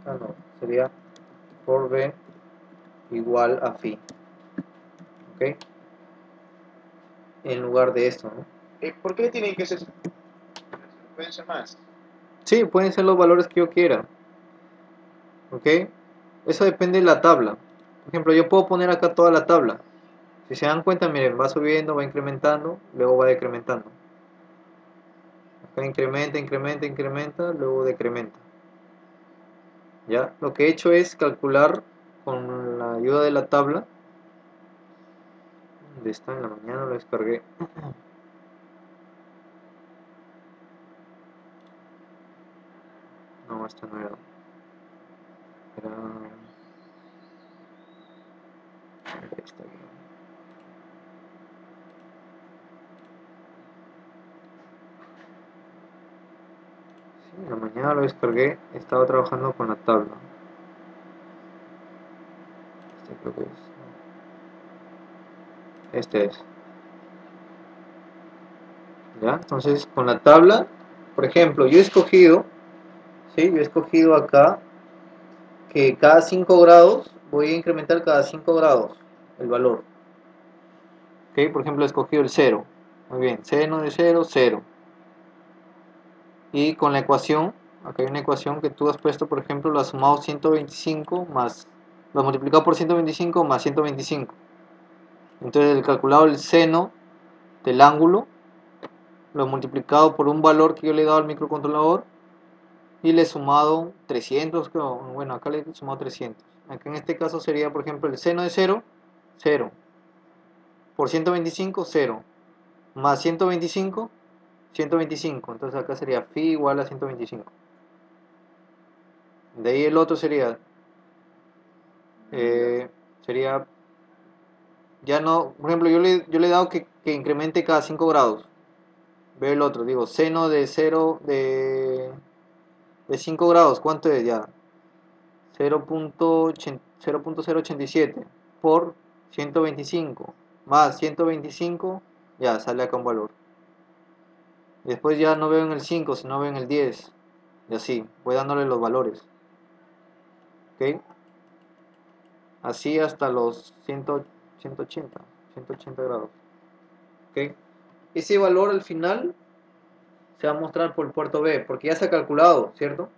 no, sería por B igual a phi, ¿ok? En lugar de esto, ¿no? ¿Por qué tienen que ser? Pueden ser más. Sí, pueden ser los valores que yo quiera, ¿ok? Eso depende de la tabla. Por ejemplo, yo puedo poner acá toda la tabla. Si se dan cuenta, miren, va subiendo, va incrementando, luego va decrementando. Acá incrementa, incrementa, incrementa, luego decrementa. ¿Ya? Lo que he hecho es calcular con la ayuda de la tabla. ¿Dónde está? En la mañana lo descargué. No, esta no era. Era esta. Sí, en la mañana lo descargué. Estaba trabajando con la tabla. Este creo que es. Este es. ¿Ya? Entonces, con la tabla, por ejemplo, yo he escogido, ¿sí? Yo he escogido acá que cada 5 grados voy a incrementar cada 5 grados el valor. ¿Ok? Por ejemplo, he escogido el 0. Muy bien, seno de 0, 0. Y con la ecuación, acá hay una ecuación que tú has puesto, por ejemplo, lo has sumado 125 más, lo has multiplicado por 125 más 125. Entonces, el calculado el seno del ángulo, lo he multiplicado por un valor que yo le he dado al microcontrolador y le he sumado 300, creo. Bueno, acá le he sumado 300. Acá en este caso sería, por ejemplo, el seno de 0, 0. Por 125, 0. Más 125, 125. Entonces acá sería phi igual a 125. De ahí el otro sería, eh, sería, ya no, por ejemplo, yo le he dado que incremente cada 5 grados. Veo el otro, digo, seno de 0, de 5 grados, ¿cuánto es ya? 0.087 por 125 más 125, ya sale acá un valor. Después ya no veo en el 5, sino veo en el 10. Y así, voy dándole los valores. ¿Ok? Así hasta los 180 grados. ¿Ok? Ese valor al final se va a mostrar por el puerto B, porque ya se ha calculado, ¿cierto?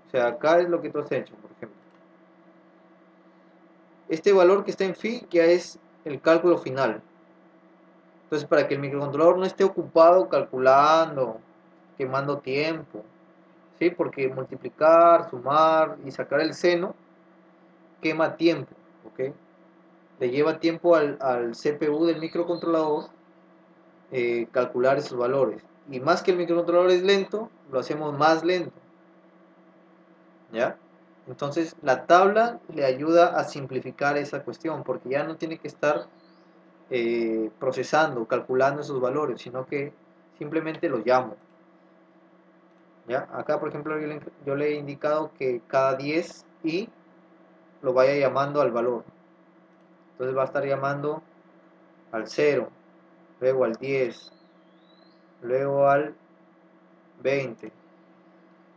O sea, acá es lo que tú has hecho, por ejemplo. Este valor que está en phi ya es el cálculo final. Entonces, para que el microcontrolador no esté ocupado calculando, quemando tiempo, ¿sí? Porque multiplicar, sumar y sacar el seno quema tiempo, ¿ok? Le lleva tiempo al CPU del microcontrolador calcular esos valores. Y más que el microcontrolador es lento, lo hacemos más lento, ¿ya? Entonces, la tabla le ayuda a simplificar esa cuestión, porque ya no tiene que estar procesando, calculando esos valores, sino que simplemente los llamo. ¿Ya? Acá, por ejemplo, yo le he indicado que cada 10 y lo vaya llamando al valor. Entonces va a estar llamando al 0, luego al 10, luego al 20.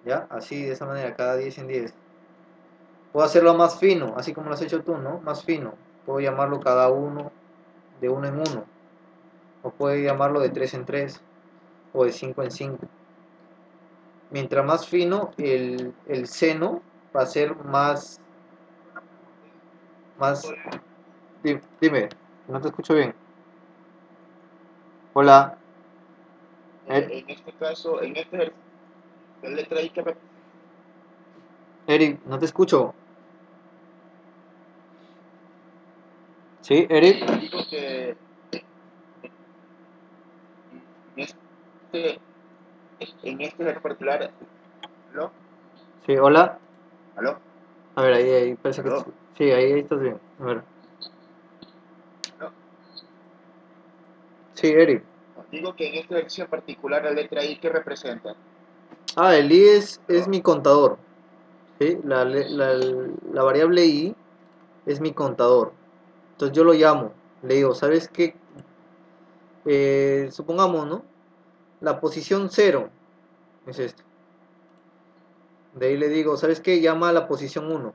¿Ya? Así, de esa manera, cada 10 en 10. Puedo hacerlo más fino, así como lo has hecho tú, ¿no? Más fino. Puedo llamarlo cada uno de uno en uno. O puedo llamarlo de 3 en 3 o de 5 en 5. Mientras más fino, el seno va a ser más. Dime, no te escucho bien. Hola, En este caso, en este ejercicio, ¿qué letra hay que representar? Eric, no te escucho. ¿Sí, Eric? Digo que en este, en este ejercicio particular, ¿aló? Sí, hola. ¿Aló? A ver, ahí parece que. ¿Aló? Sí, ahí estás bien. A ver. ¿Aló? Sí, Eric. Digo que en este ejercicio en particular, la letra I, ¿qué representa? Ah, el i es ¿Aló? mi contador. ¿Sí? La variable i es mi contador. Entonces yo lo llamo. Le digo, ¿sabes qué? Supongamos, ¿no? La posición 0 es esta. De ahí le digo, ¿sabes qué? Llama a la posición 1,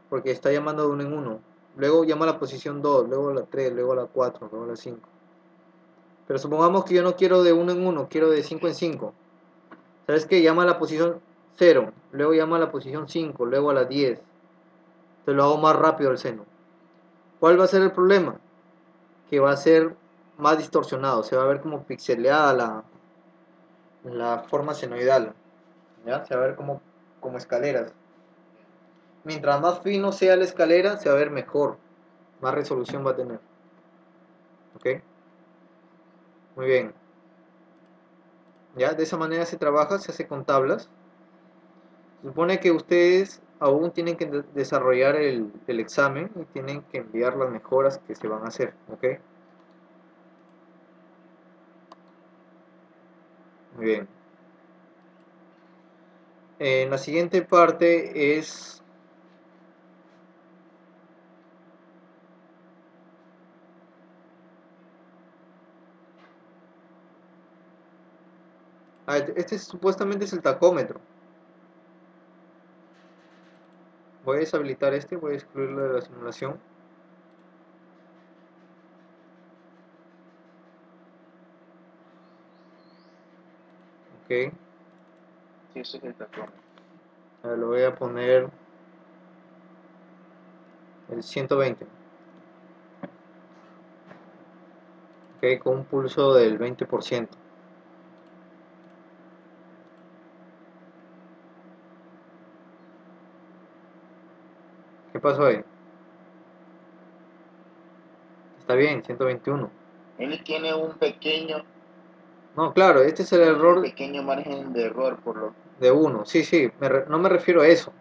porque está llamando de uno en uno. Luego llama a la posición 2, luego a la 3, luego a la 4, luego a la 5. Pero supongamos que yo no quiero de uno en uno, quiero de 5 en 5. ¿Sabes qué? Llama a la posición 0, luego llama a la posición 5, luego a la 10. Entonces lo hago más rápido el seno. ¿Cuál va a ser el problema? Que va a ser más distorsionado, se va a ver como pixeleada la forma senoidal, ¿ya? Se va a ver como escaleras. Mientras más fino sea la escalera, se va a ver mejor, más resolución va a tener. ¿Ok? Muy bien. Ya, de esa manera se trabaja, se hace con tablas. Se supone que ustedes aún tienen que desarrollar el examen y tienen que enviar las mejoras que se van a hacer. ¿Ok? Muy bien. En la siguiente parte es. Este supuestamente es el tacómetro. Voy a deshabilitar este, voy a excluirlo de la simulación. Ok, Sí, ese es el tacómetro. ahora lo voy a poner el 120. Ok, con un pulso del 20%. ¿Qué pasó ahí? Está bien, 121. Él tiene un pequeño, No, claro, este es el tiene un error pequeño margen de error por lo. de 1. Sí, sí, no me refiero a eso.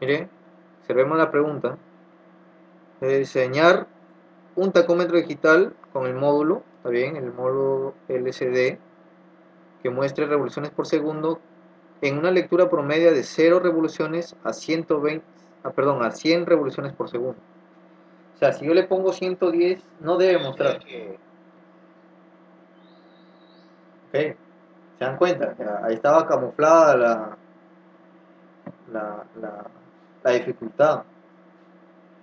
Mire, observemos la pregunta. De diseñar un tacómetro digital con el módulo, está bien, el módulo LCD, que muestre revoluciones por segundo en una lectura promedia de 0 revoluciones a 120, a 100 revoluciones por segundo. O sea, si yo le pongo 110, no debe mostrar. Que Ok, ¿se dan cuenta? Ahí estaba camuflada la, la, la dificultad.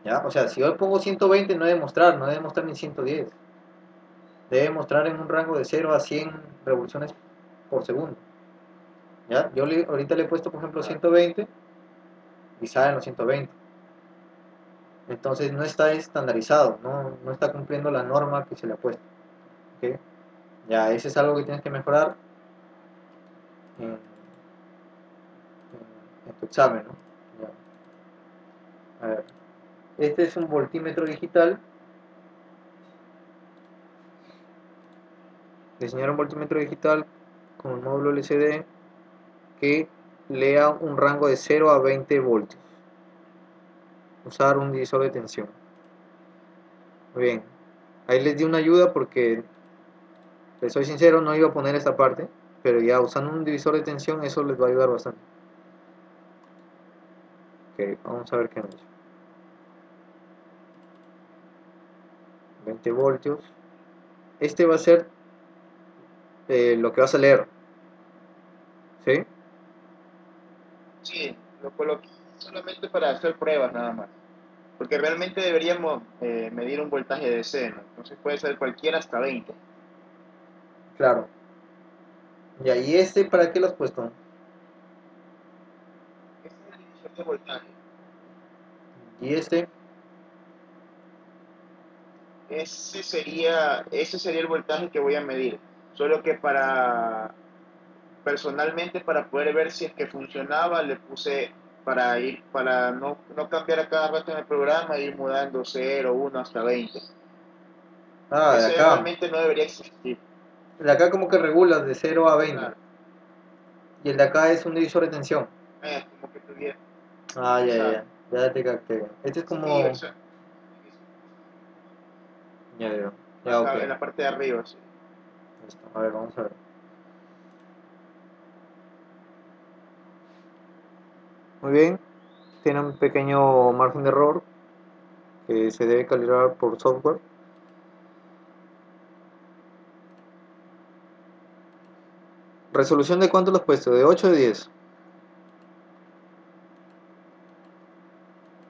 ¿Ya? O sea, si yo le pongo 120 no debe mostrar ni 110. Debe mostrar en un rango de 0 a 100 revoluciones por segundo. ¿Ya? Ahorita le he puesto, por ejemplo, 120 y salen los 120. Entonces no está estandarizado, no está cumpliendo la norma que se le ha puesto. ¿Ok? Ya, ese es algo que tienes que mejorar en, en tu examen, ¿no? Ya. A ver, este es un voltímetro digital. Diseñar un voltímetro digital con un módulo LCD que lea un rango de 0 a 20 voltios. Usar un divisor de tensión. Muy bien. Ahí les di una ayuda porque, les soy sincero, no iba a poner esta parte, pero ya usando un divisor de tensión eso les va a ayudar bastante. Ok, vamos a ver qué han hecho. 20 voltios. Este va a ser lo que vas a leer. ¿Sí? sí, lo coloqué solamente para hacer pruebas nada más. Porque realmente deberíamos medir un voltaje de C, ¿no? Entonces puede ser cualquiera hasta 20. Claro. Ya, ¿y este para qué lo has puesto? Este es el divisor de voltaje. ¿Y este? Ese sería el voltaje que voy a medir. Solo que personalmente, para poder ver si es que funcionaba, le puse para no cambiar a cada rato en el programa, ir mudando 0, 1 hasta 20. Ah, de Ese acá. realmente no debería existir. De acá como que regulas de 0 a 20. Claro, Y el de acá es un divisor de tensión. es como que tuviera. Ah, ya, ya, ya. Exacto. Ya te capté. Este es Sí, o como... sea, Ya, ya. Ya, ok. acá en la parte de arriba, sí. Listo. A ver, vamos a ver. Muy bien. Tiene un pequeño margen de error que se debe calibrar por software. ¿Resolución de cuánto lo has puesto? ¿De 8 o de 10?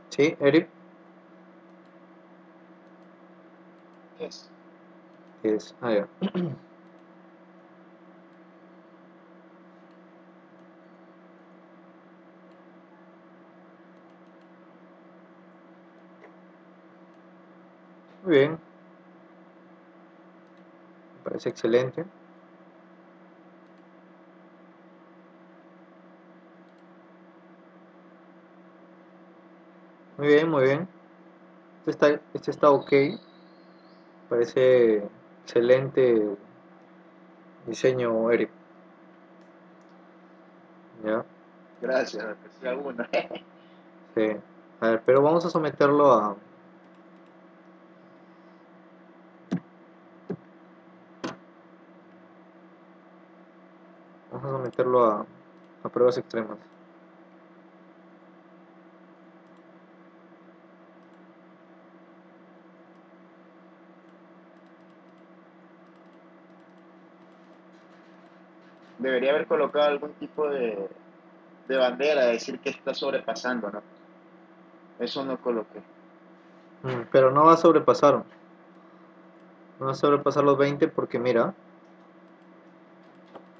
¿Sí, Eric? Yes. 10. Ah, ya. Muy bien. Me parece excelente. Muy bien, muy bien. Este está ok. Parece excelente diseño, Eric. ¿Ya? Gracias, aunque sea uno. Sí. A ver, pero vamos a someterlo a... Vamos a someterlo a pruebas extremas. Debería haber colocado algún tipo de bandera, decir que está sobrepasando, ¿no? Eso no coloqué. Pero no va a sobrepasar. No va a sobrepasar los 20 porque mira,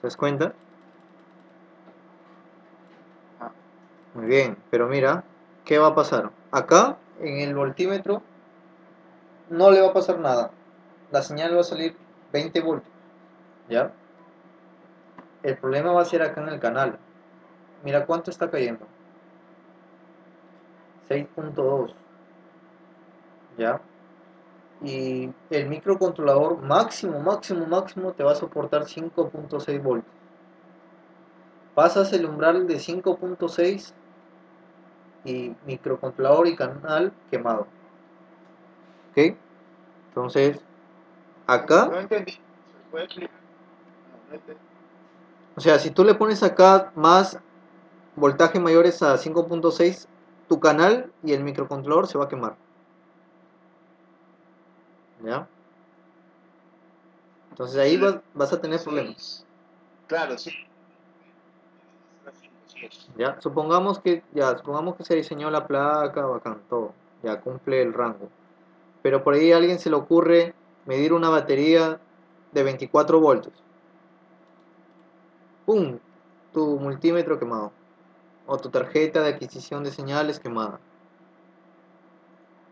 ¿te das cuenta? Muy bien, pero mira, ¿qué va a pasar? Acá, en el voltímetro, no le va a pasar nada. La señal va a salir 20 voltios, ¿ya? El problema va a ser acá en el canal. Mira cuánto está cayendo. 6.2, ¿ya? Y el microcontrolador máximo te va a soportar 5.6 voltios. Pasas el umbral de 5.6 y microcontrolador y canal quemado. ¿Ok? Entonces, acá, No entendí. ¿Se puede explicar? No entendí. o sea, si tú le pones acá más voltaje mayores a 5.6, tu canal y el microcontrolador se va a quemar. ¿Ya? Entonces ahí vas a tener problemas. 6. Claro, sí. Sí, ¿Ya? Supongamos que se diseñó la placa, bacán, todo. Ya cumple el rango. Pero por ahí a alguien se le ocurre medir una batería de 24 voltios. ¡Pum! Tu multímetro quemado. O tu tarjeta de adquisición de señales quemada.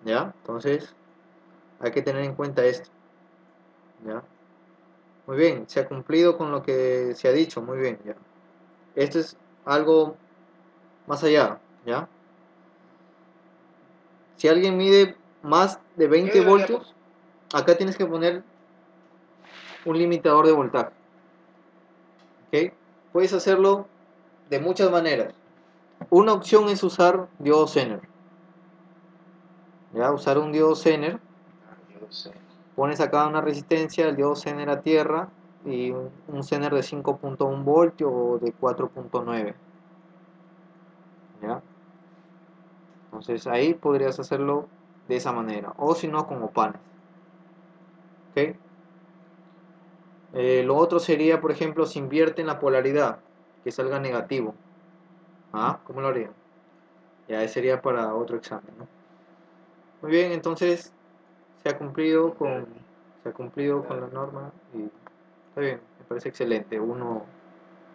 ¿Ya? Entonces hay que tener en cuenta esto. ¿Ya? Muy bien, se ha cumplido con lo que se ha dicho, muy bien, ya. Esto es algo más allá, ¿ya? Si alguien mide más de ¿qué 20 debería voltios, acá tienes que poner un limitador de voltaje, ¿ok? Puedes hacerlo de muchas maneras. Una opción es usar diodo Zener, ¿ya? Usar un diodo Zener, Yo lo sé. pones acá una resistencia, el diodo Zener a tierra y un Zener de 5.1 voltios o de 4.9, ¿ya? Entonces ahí podrías hacerlo de esa manera, o si no con opanes, ¿ok? Lo otro sería, por ejemplo, si invierte en la polaridad, que salga negativo. ¿Ah? ¿Cómo lo harían? Ya sería para otro examen, ¿no? Muy bien, entonces se ha cumplido con la norma y está bien, me parece excelente, uno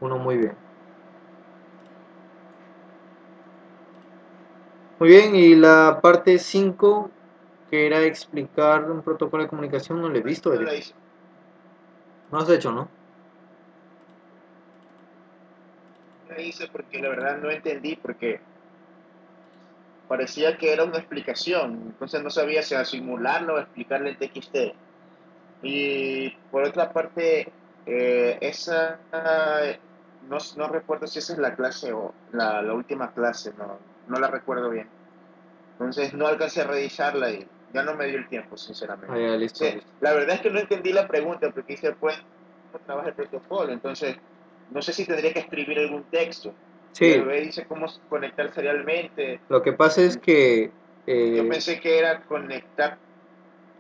muy bien. Muy bien, y la parte 5 que era explicar un protocolo de comunicación, no lo he visto, No Eric. la hice. No lo has hecho, ¿no? No la hice porque la verdad no entendí, porque parecía que era una explicación. Entonces no sabía si a simularlo o explicarle el TXT. Y por otra parte, esa, no recuerdo si esa es la clase o la última clase, no la recuerdo bien. Entonces no alcancé a revisarla y ya no me dio el tiempo, Ah, sinceramente. ya, listo, Sí, listo. la verdad es que no entendí la pregunta porque dice, pues, ¿cómo trabaja el protocolo? Entonces, no sé si tendría que escribir algún texto. Y Sí, después dice cómo conectar serialmente. lo que pasa es que, Yo eh, pensé que era conectar.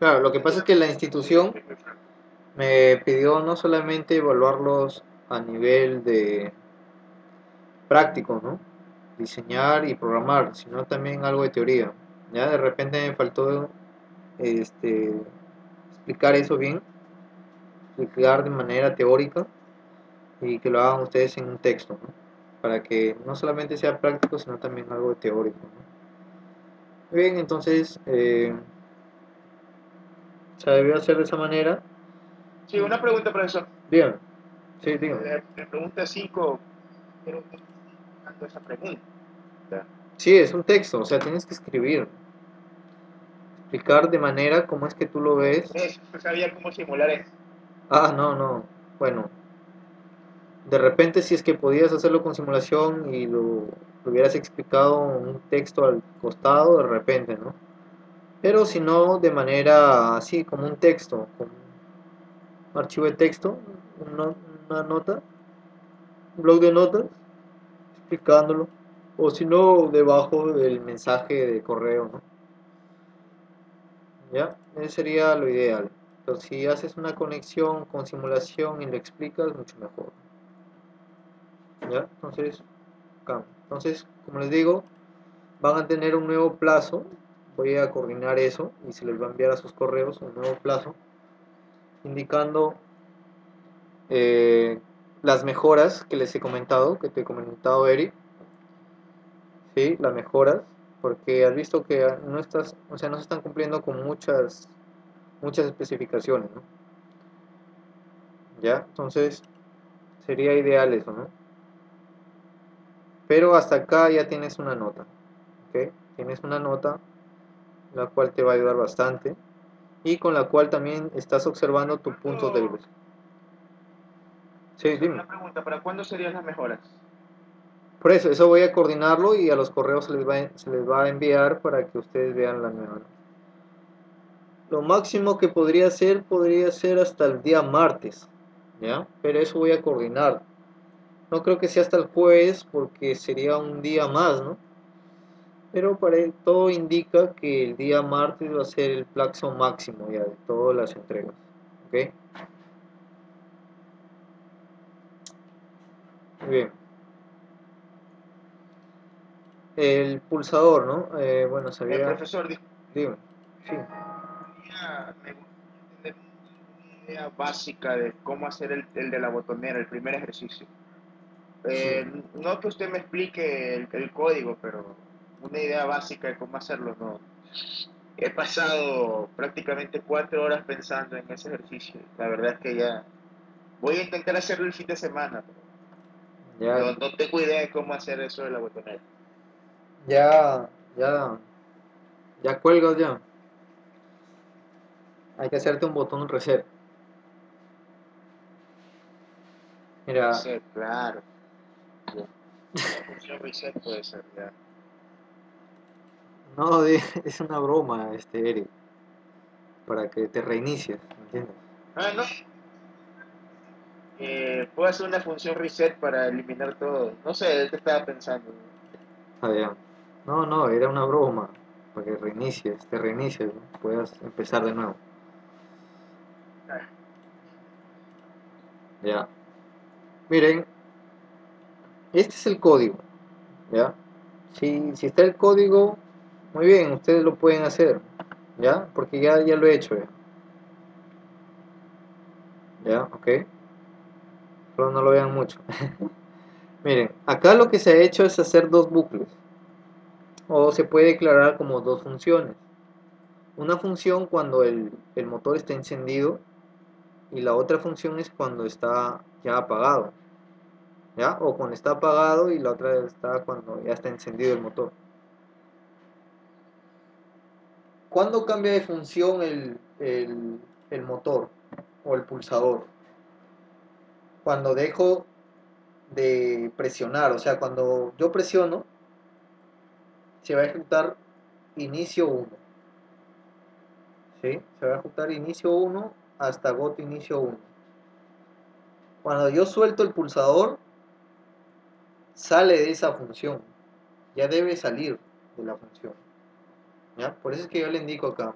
claro, lo que pasa es que la institución me pidió no solamente evaluarlos a nivel de práctico, ¿no? Diseñar y programar, sino también algo de teoría. Ya de repente me faltó este, explicar eso bien, explicar de manera teórica y que lo hagan ustedes en un texto, ¿no? Para que no solamente sea práctico, sino también algo de teórico, ¿no? Muy bien, entonces se debió hacer de esa manera. Sí, una pregunta, profesor. Dígame, sí, dígame. La pregunta 5, pero ¿qué está significando esa pregunta? Sí, es un texto, o sea, tienes que escribir, explicar de manera como es que tú lo ves. Por eso, no sabía cómo simular eso. Ah, no, no. Bueno, de repente si es que podías hacerlo con simulación y lo hubieras explicado en un texto al costado, de repente, ¿no? Pero si no, de manera así, como un texto, como un archivo de texto, una, una nota, un blog de notas, explicándolo. O si no, debajo del mensaje de correo, ¿no? ¿Ya? Ese sería lo ideal. Pero si haces una conexión con simulación y lo explicas, mucho mejor. ¿Ya? Entonces, como les digo, van a tener un nuevo plazo. Voy a coordinar eso y se les va a enviar a sus correos un nuevo plazo indicando las mejoras que les he comentado, que te he comentado, Eric. ¿sí? Las mejoras, porque has visto que no estás, o sea, no se están cumpliendo con muchas especificaciones, ¿no? ¿Ya? Entonces, sería ideal eso, ¿no? Pero hasta acá ya tienes una nota, ¿ok? Tienes una nota, la cual te va a ayudar bastante y con la cual también estás observando tus puntos débiles. Sí, dime. Una pregunta, ¿para cuándo serían las mejoras? Por eso voy a coordinarlo y a los correos se les va a enviar para que ustedes vean la nueva. Lo máximo que podría ser hasta el día martes, ¿ya? Pero eso voy a coordinar. No creo que sea hasta el jueves porque sería un día más, ¿no? Pero todo indica que el día martes va a ser el plazo máximo ya de todas las entregas, ¿ok? Muy bien. El pulsador, ¿no? Bueno, sabía. Profesor, Dime. Sí. me gustaría tener una idea básica de cómo hacer el de la botonera, el primer ejercicio. Sí. No que usted me explique el código, pero una idea básica de cómo hacerlo, no. He pasado prácticamente 4 horas pensando en ese ejercicio. La verdad es que ya voy a intentar hacerlo el fin de semana, Ya, pero no tengo idea de cómo hacer eso de la botonera. ya, ya, ya cuelgas ya. Hay que hacerte un botón reset. Mira, Reset, claro. Ya. La función reset puede ser, ya. no, es una broma, Eric, para que te reinicies, ¿me entiendes? Ah, no. Puedo hacer una función reset para eliminar todo. No sé, ¿de qué estaba pensando? Ah, ya. No, no, era una broma, para que te reinicies, ¿no? Puedas empezar de nuevo. Ah, Ya. Miren, este es el código, ¿ya? Si está el código, muy bien, ustedes lo pueden hacer, ¿ya? Porque ya lo he hecho, ¿ya? ¿Ya? ¿Ok? Pero no lo vean mucho. Miren, acá lo que se ha hecho es hacer dos bucles, o se puede declarar como dos funciones. Una función cuando el motor está encendido y la otra función es cuando está ya apagado, ¿ya? O cuando está apagado y la otra está cuando ya está encendido el motor. ¿Cuándo cambia de función el motor o el pulsador? Cuando dejo de presionar, o sea, cuando yo presiono, se va a ejecutar inicio 1, ¿sí? Se va a ejecutar inicio 1 hasta got inicio 1. Cuando yo suelto el pulsador, sale de esa función, ya debe salir de la función, ¿ya? Por eso es que yo le indico acá.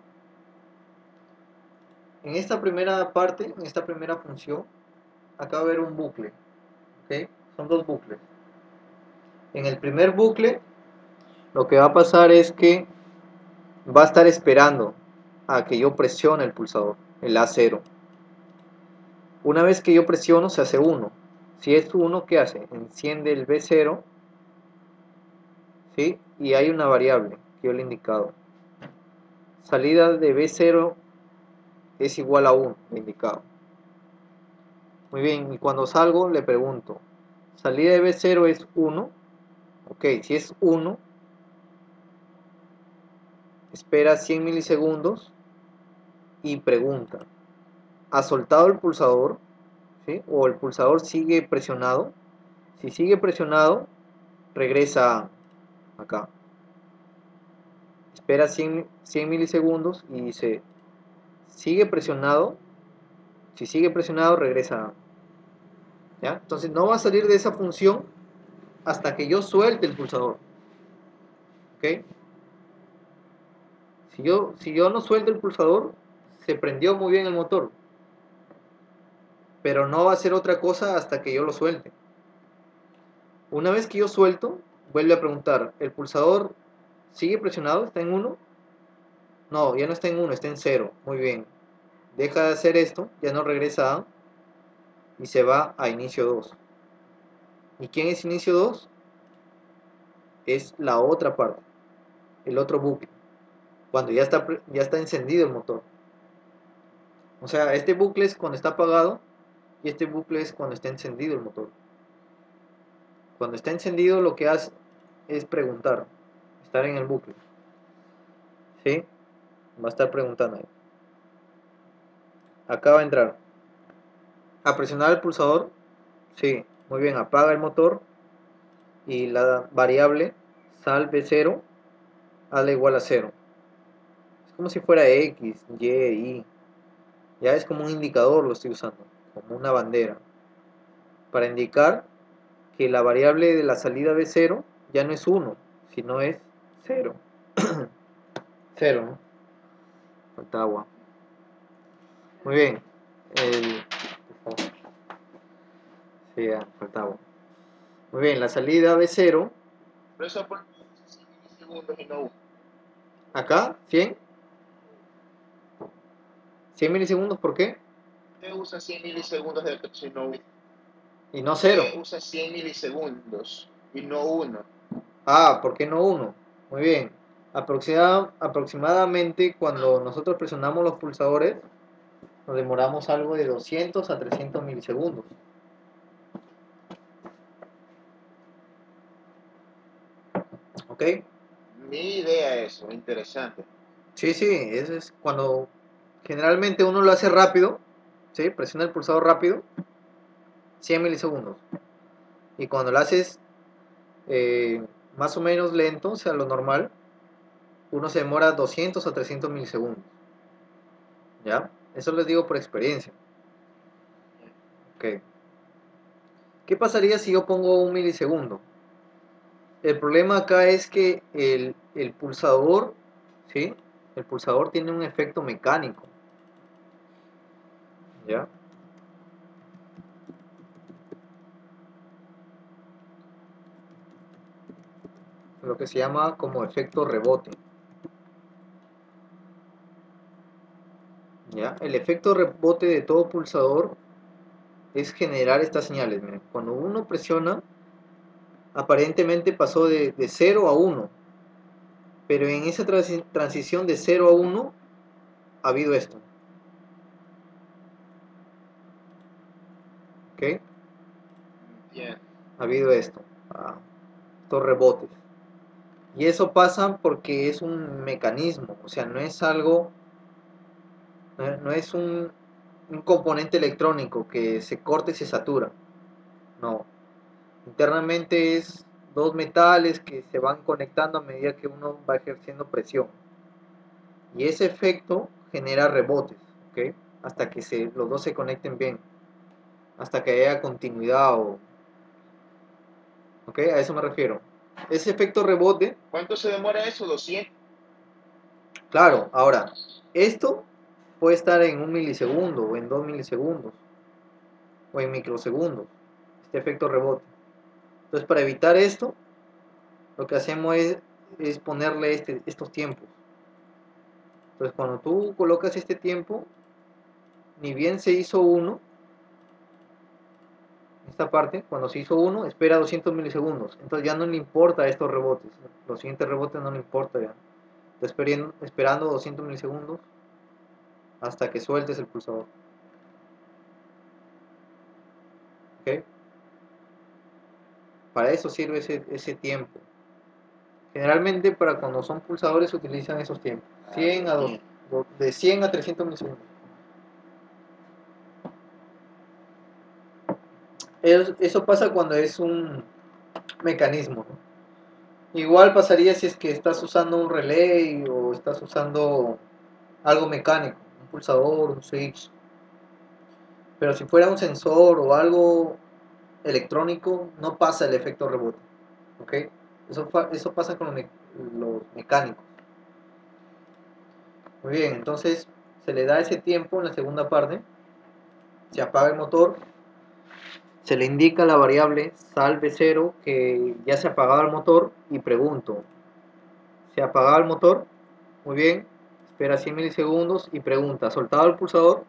En esta primera parte, en esta primera función, acá va a haber un bucle, ¿ok? Son dos bucles. En el primer bucle, lo que va a pasar es que va a estar esperando a que yo presione el pulsador, el A0. Una vez que yo presiono, se hace 1. Si es 1, ¿qué hace? Enciende el B0, ¿sí? Y hay una variable que yo le he indicado. Salida de B0 es igual a 1, le he indicado. Muy bien, y cuando salgo le pregunto, salida de B0 es 1. Ok, si es 1, espera 100 milisegundos y pregunta, ¿ha soltado el pulsador? ¿Sí? ¿O el pulsador sigue presionado? Si sigue presionado, regresa acá. Espera 100 milisegundos y dice, ¿sigue presionado? Si sigue presionado, regresa. ¿Ya? Entonces no va a salir de esa función hasta que yo suelte el pulsador. ¿Ok? Si yo no suelto el pulsador, se prendió muy bien el motor. Pero no va a hacer otra cosa hasta que yo lo suelte. Una vez que yo suelto, vuelve a preguntar, ¿el pulsador sigue presionado? ¿Está en 1? No, ya no está en 1, está en 0. Muy bien. Deja de hacer esto, ya no regresa a y se va a inicio 2. ¿Y quién es inicio 2? es la otra parte, el otro bucle, cuando ya está encendido el motor. O sea, este bucle es cuando está apagado y este bucle es cuando está encendido el motor. Cuando está encendido lo que hace es preguntar, estar en el bucle. ¿Sí? Va a estar preguntando ahí. Acá va a entrar. A presionar el pulsador. Sí, muy bien, apaga el motor y la variable sal B0 hazla igual a 0. Es como si fuera X, Y, Y. Ya es como un indicador, lo estoy usando, como una bandera, para indicar que la variable de la salida B0 ya no es 1, sino es 0. 0, ¿no? Falta agua. Muy bien. Sí, ya, falta agua. Muy bien, la salida B0. Por eso por 100 milisegundos y no 1. Acá, 100. 100 milisegundos, ¿por qué? Usted usa 100 milisegundos de retraso y no 1. Y no 0. Usted usa 100 milisegundos y no 1. Ah, ¿por qué no 1? Muy bien. Aproximadamente cuando nosotros presionamos los pulsadores, nos demoramos algo de 200 a 300 milisegundos. ¿Ok? Mi idea es eso, interesante. Sí, sí, eso es cuando generalmente uno lo hace rápido, ¿sí? Presiona el pulsador rápido, 100 milisegundos. Y cuando lo haces más o menos lento, o sea, lo normal, uno se demora 200 a 300 milisegundos. ¿Ya? Eso les digo por experiencia. Ok. ¿Qué pasaría si yo pongo 1 milisegundo? El problema acá es que el pulsador, ¿sí? El pulsador tiene un efecto mecánico. ¿Ya? Lo que se llama como efecto rebote. ¿Ya? El efecto rebote de todo pulsador es generar estas señales. Miren, cuando uno presiona, aparentemente pasó de 0 a 1, pero en esa transición de 0 a 1 ha habido esto. ¿Ok? Bien. Ha habido esto. Estos rebotes. Y eso pasa porque es un mecanismo, o sea, no es algo, no es un componente electrónico que se corta y se satura. No. Internamente es dos metales que se van conectando a medida que uno va ejerciendo presión. Y ese efecto genera rebotes, ¿ok? Hasta que los dos se conecten bien. Hasta que haya continuidad ¿ok? A eso me refiero. Ese efecto rebote, ¿Cuánto se demora eso? 200. claro, ahora, esto puede estar en 1 milisegundo o en 2 milisegundos o en microsegundos, este efecto rebote. Entonces, para evitar esto, lo que hacemos es ponerle estos tiempos. Entonces, cuando tú colocas este tiempo, ni bien se hizo uno, esta parte, cuando se hizo uno, espera 200 milisegundos. Entonces ya no le importa estos rebotes. Los siguientes rebotes no le importa ya. Está esperando 200 milisegundos hasta que sueltes el pulsador. ¿Ok? Para eso sirve ese tiempo. Generalmente para cuando son pulsadores se utilizan esos tiempos. 100 a 2, de 100 a 300 milisegundos. Eso pasa cuando es un mecanismo, ¿no? Igual pasaría si es que estás usando un relay o estás usando algo mecánico, un pulsador, un switch. Pero si fuera un sensor o algo electrónico, no pasa el efecto rebote. ¿Ok? Eso pasa con los mecánicos. Muy bien, entonces se le da ese tiempo en la segunda parte. Se apaga el motor. Se le indica la variable sal B0 que ya se ha apagado el motor y pregunto, ¿se ha apagado el motor? Muy bien, espera 100 milisegundos y pregunta, ¿ha soltado el pulsador?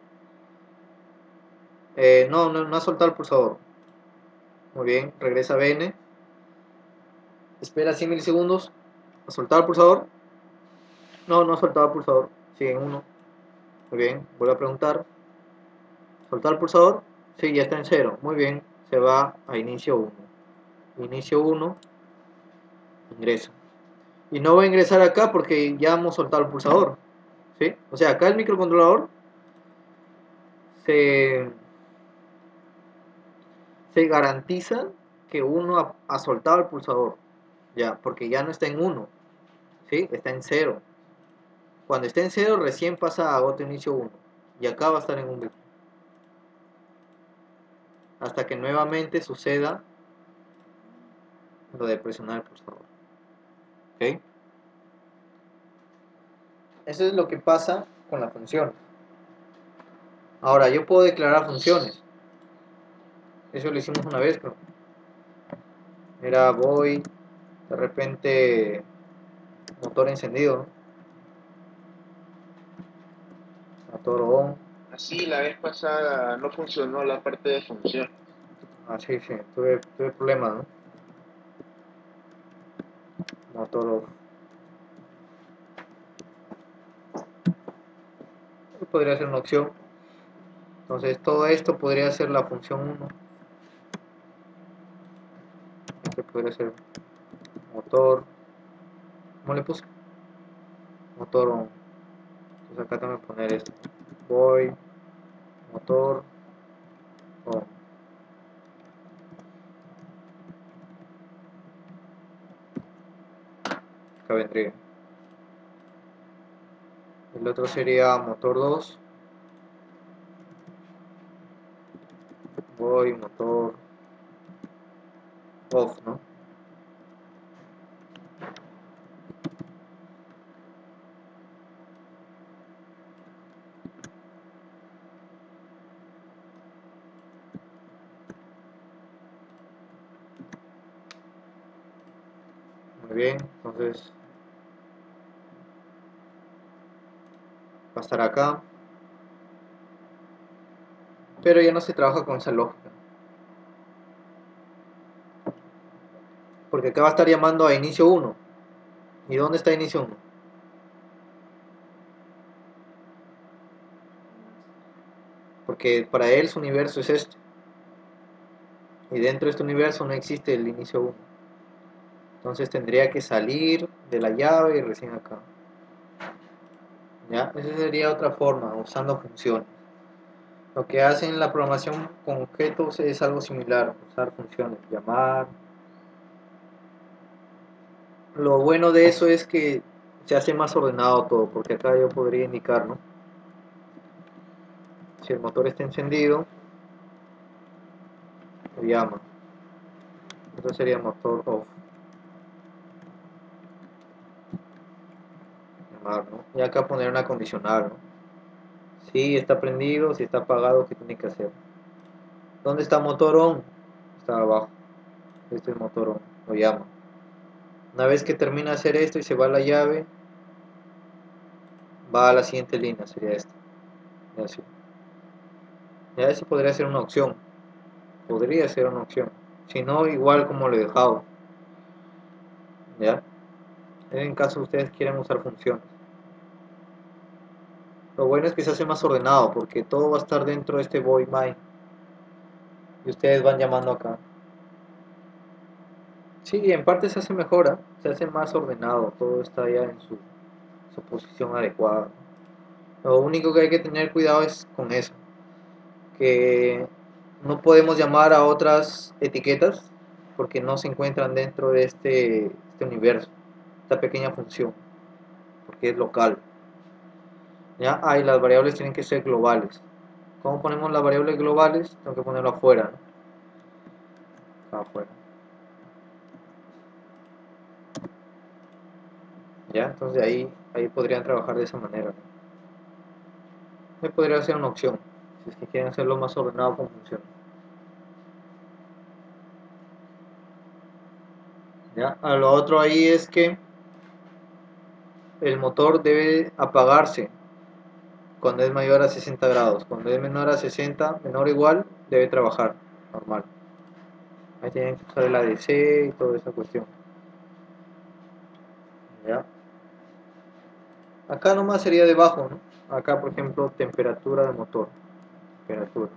No ha soltado el pulsador. Muy bien, regresa a BN. espera 100 milisegundos, ¿ha soltado el pulsador? No, no ha soltado el pulsador, sigue en 1. Muy bien, vuelve a preguntar. ¿Soltar el pulsador? Sí, ya está en 0. Muy bien, se va a inicio 1. Inicio 1, ingresa. Y no va a ingresar acá porque ya hemos soltado el pulsador. ¿Sí? O sea, acá el microcontrolador se garantiza que uno ha soltado el pulsador. Ya, porque ya no está en 1. ¿Sí? Está en 0. Cuando esté en 0 recién pasa a otro inicio 1. Y acá va a estar en un bit. Hasta que nuevamente suceda lo de presionar el pulsador. ¿Ok? Eso es lo que pasa con la función. Ahora, yo puedo declarar funciones. Eso lo hicimos una vez, pero era voy, de repente, motor encendido, ¿no? Motor on. Así la vez pasada no funcionó la parte de función. Ah, sí, sí, tuve problemas, ¿no? Motor off. Podría ser una opción. Entonces, todo esto podría ser la función 1. Este podría ser motor. ¿Cómo le puse? Motor on. Entonces, acá tengo que poner esto. Voy, motor on. Acá vendría. El otro sería motor 2. Voy, motor off, ¿no? Muy bien, entonces va a estar acá. Pero ya no se trabaja con esa lógica. Porque acá va a estar llamando a inicio 1. ¿Y dónde está inicio 1? Porque para él su universo es este. Y dentro de este universo no existe el inicio 1. Entonces tendría que salir de la llave y recién acá. ¿Ya? Esa sería otra forma, usando funciones. Lo que hacen en la programación con objetos es algo similar, usar funciones, llamar. Lo bueno de eso es que se hace más ordenado todo, porque acá yo podría indicar, ¿no? Si el motor está encendido, lo llama. Eso sería motor off. Llamar, ¿no? Y acá poner una condicional, ¿no? Si está prendido, si está apagado, ¿qué tiene que hacer? ¿Dónde está motor on? Está abajo. Este es motor on, lo llama. Una vez que termina de hacer esto y se va la llave, va a la siguiente línea, sería esta. Y así. Ya eso podría ser una opción. Podría ser una opción. Si no, igual como lo he dejado. ¿Ya? En caso ustedes quieran usar funciones. Lo bueno es que se hace más ordenado porque todo va a estar dentro de este void main. Y ustedes van llamando acá. Sí, en parte se hace mejora, se hace más ordenado, todo está ya en su posición adecuada. Lo único que hay que tener cuidado es con eso, que no podemos llamar a otras etiquetas porque no se encuentran dentro de este universo, esta pequeña función, porque es local. ¿Ya? Y las variables tienen que ser globales. ¿Cómo ponemos las variables globales? Tengo que ponerlo afuera, ¿no? Afuera. ¿Ya? Entonces ahí podrían trabajar de esa manera, ¿no? Podría ser una opción, si es que quieren hacerlo más ordenado con funciones. ¿Ya? A lo otro ahí es que el motor debe apagarse cuando es mayor a 60 grados. Cuando es menor a 60, menor o igual, debe trabajar normal. Ahí tienen que usar el ADC y toda esa cuestión. Acá nomás sería debajo, ¿no? Acá, por ejemplo, temperatura de motor. Temperatura.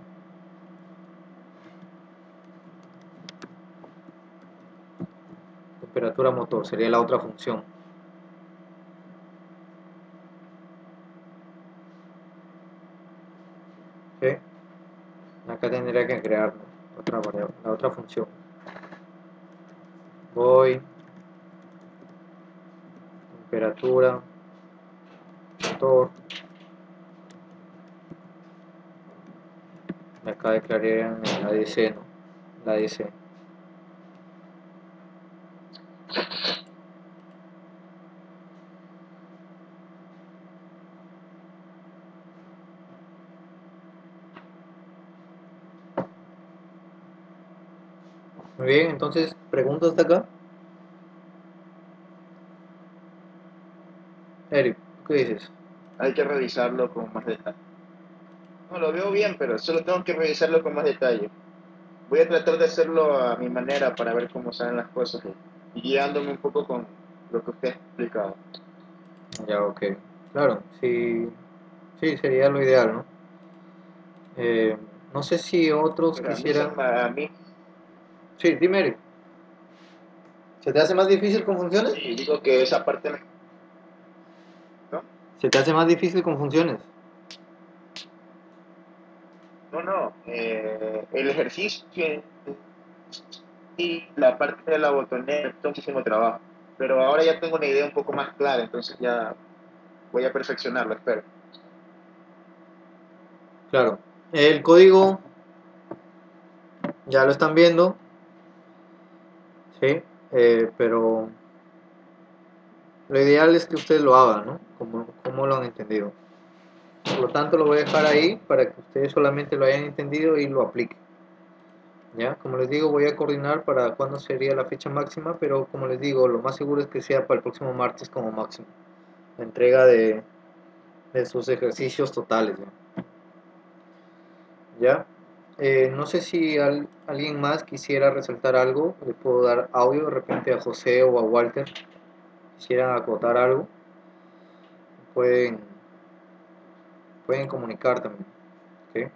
Temperatura motor sería la otra función. ¿Ok? Acá tendría que crear otra variable, la otra función. Voy, temperatura, motor. Acá declararían la DC, ¿no? La DC. Muy bien, entonces, ¿preguntas hasta acá? Eric, ¿qué dices? Hay que revisarlo con más detalle. No, lo veo bien, pero solo tengo que revisarlo con más detalle. Voy a tratar de hacerlo a mi manera para ver cómo salen las cosas y guiándome un poco con lo que usted ha explicado. Ya, ok. Claro, sí, sí, sería lo ideal, ¿no? Eh, no sé si otros Pero a mí, se, quisieran... me- a mí Sí, dime, Eric. ¿Se te hace más difícil con funciones? sí, digo que esa parte, ¿no? ¿Se te hace más difícil con funciones? No, no, el ejercicio y la parte de la botonera es muchísimo trabajo. Pero ahora ya tengo una idea un poco más clara, entonces ya voy a perfeccionarlo, espero. Claro. El código ya lo están viendo, sí, pero lo ideal es que ustedes lo hagan, ¿no? Como lo han entendido. Por lo tanto, lo voy a dejar ahí para que ustedes solamente lo hayan entendido y lo apliquen. ¿Ya? Como les digo, voy a coordinar para cuándo sería la fecha máxima, pero como les digo, lo más seguro es que sea para el próximo martes como máximo. La entrega de sus ejercicios totales, ¿ya? No sé si alguien más quisiera resaltar algo, le puedo dar audio de repente a José o a Walter, quisieran acotar algo, pueden, pueden comunicar también, ¿ok?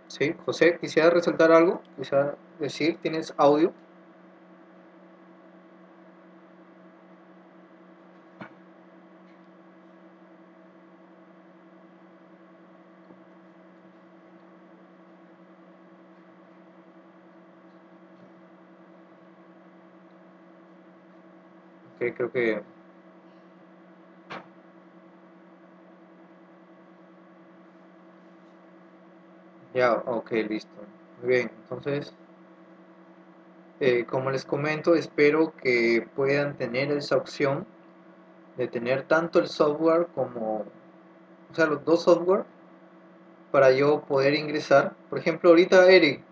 Sí, José, quisiera resaltar algo, quisiera decir, ¿tienes audio? Ok, creo que ya, ok, listo. Muy bien, entonces, como les comento, espero que puedan tener esa opción de tener tanto el software como, o sea, los dos software para yo poder ingresar. Por ejemplo, ahorita, Eric,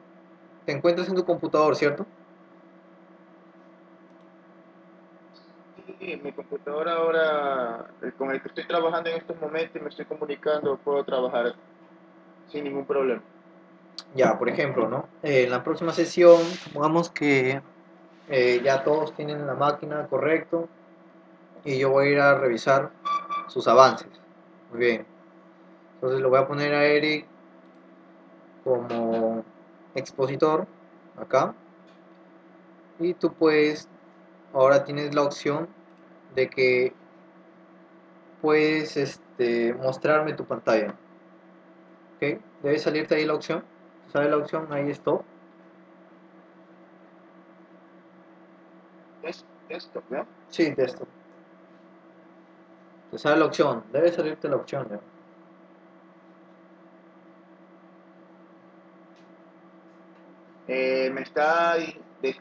te encuentras en tu computador, ¿cierto? Sí, mi computadora ahora, con el que estoy trabajando en estos momentos y me estoy comunicando, puedo trabajar sin ningún problema. Ya, por ejemplo, ¿no? En la próxima sesión, supongamos que ya todos tienen la máquina correcto y yo voy a ir a revisar sus avances. Muy bien. Entonces lo voy a poner a Eric como expositor acá y tú puedes, ahora tienes la opción de que puedes mostrarme tu pantalla. ¿Ok? Debe salirte ahí la opción. ¿Sale la opción? Ahí está. Esto, ¿no? Sí, de esto. Te sale la opción. Debe salirte la opción. ¿Ya?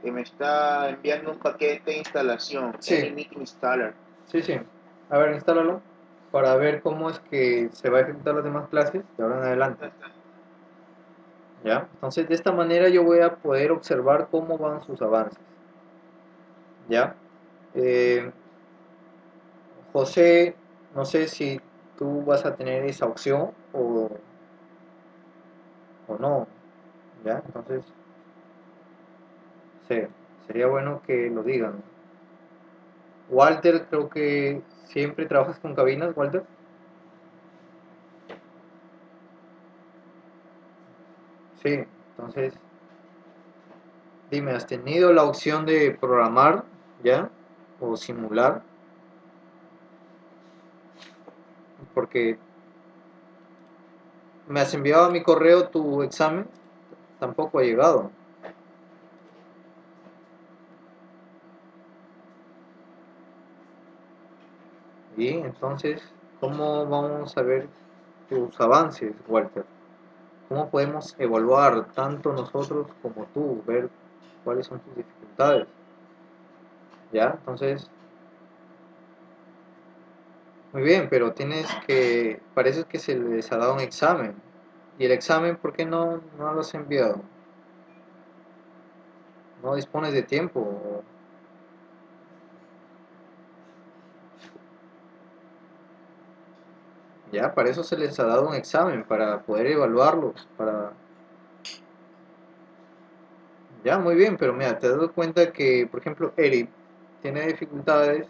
Me está enviando un paquete de instalación, Sí, Anymeet Installer. sí, sí. A ver, instálalo para ver cómo es que se va a ejecutar las demás clases de ahora en adelante. ¿Ya? Entonces, de esta manera yo voy a poder observar cómo van sus avances. ¿Ya? Eh, José, no sé si tú vas a tener esa opción o no. ¿Ya? Entonces, sí, sería bueno que lo digan. Walter, creo que siempre trabajas con cabinas, Walter. Sí, entonces, dime, ¿has tenido la opción de programar ya o simular? Porque me has enviado a mi correo tu examen, tampoco ha llegado. Y entonces, ¿cómo vamos a ver tus avances, Walter? ¿Cómo podemos evaluar tanto nosotros como tú, ver cuáles son tus dificultades? ¿Ya? Entonces, muy bien, pero parece que se les ha dado un examen. ¿Y el examen por qué no lo has enviado? ¿No dispones de tiempo? Ya, para eso se les ha dado un examen, para poder evaluarlos, para... Ya, muy bien, pero mira, te has dado cuenta que, por ejemplo, Eric tiene dificultades,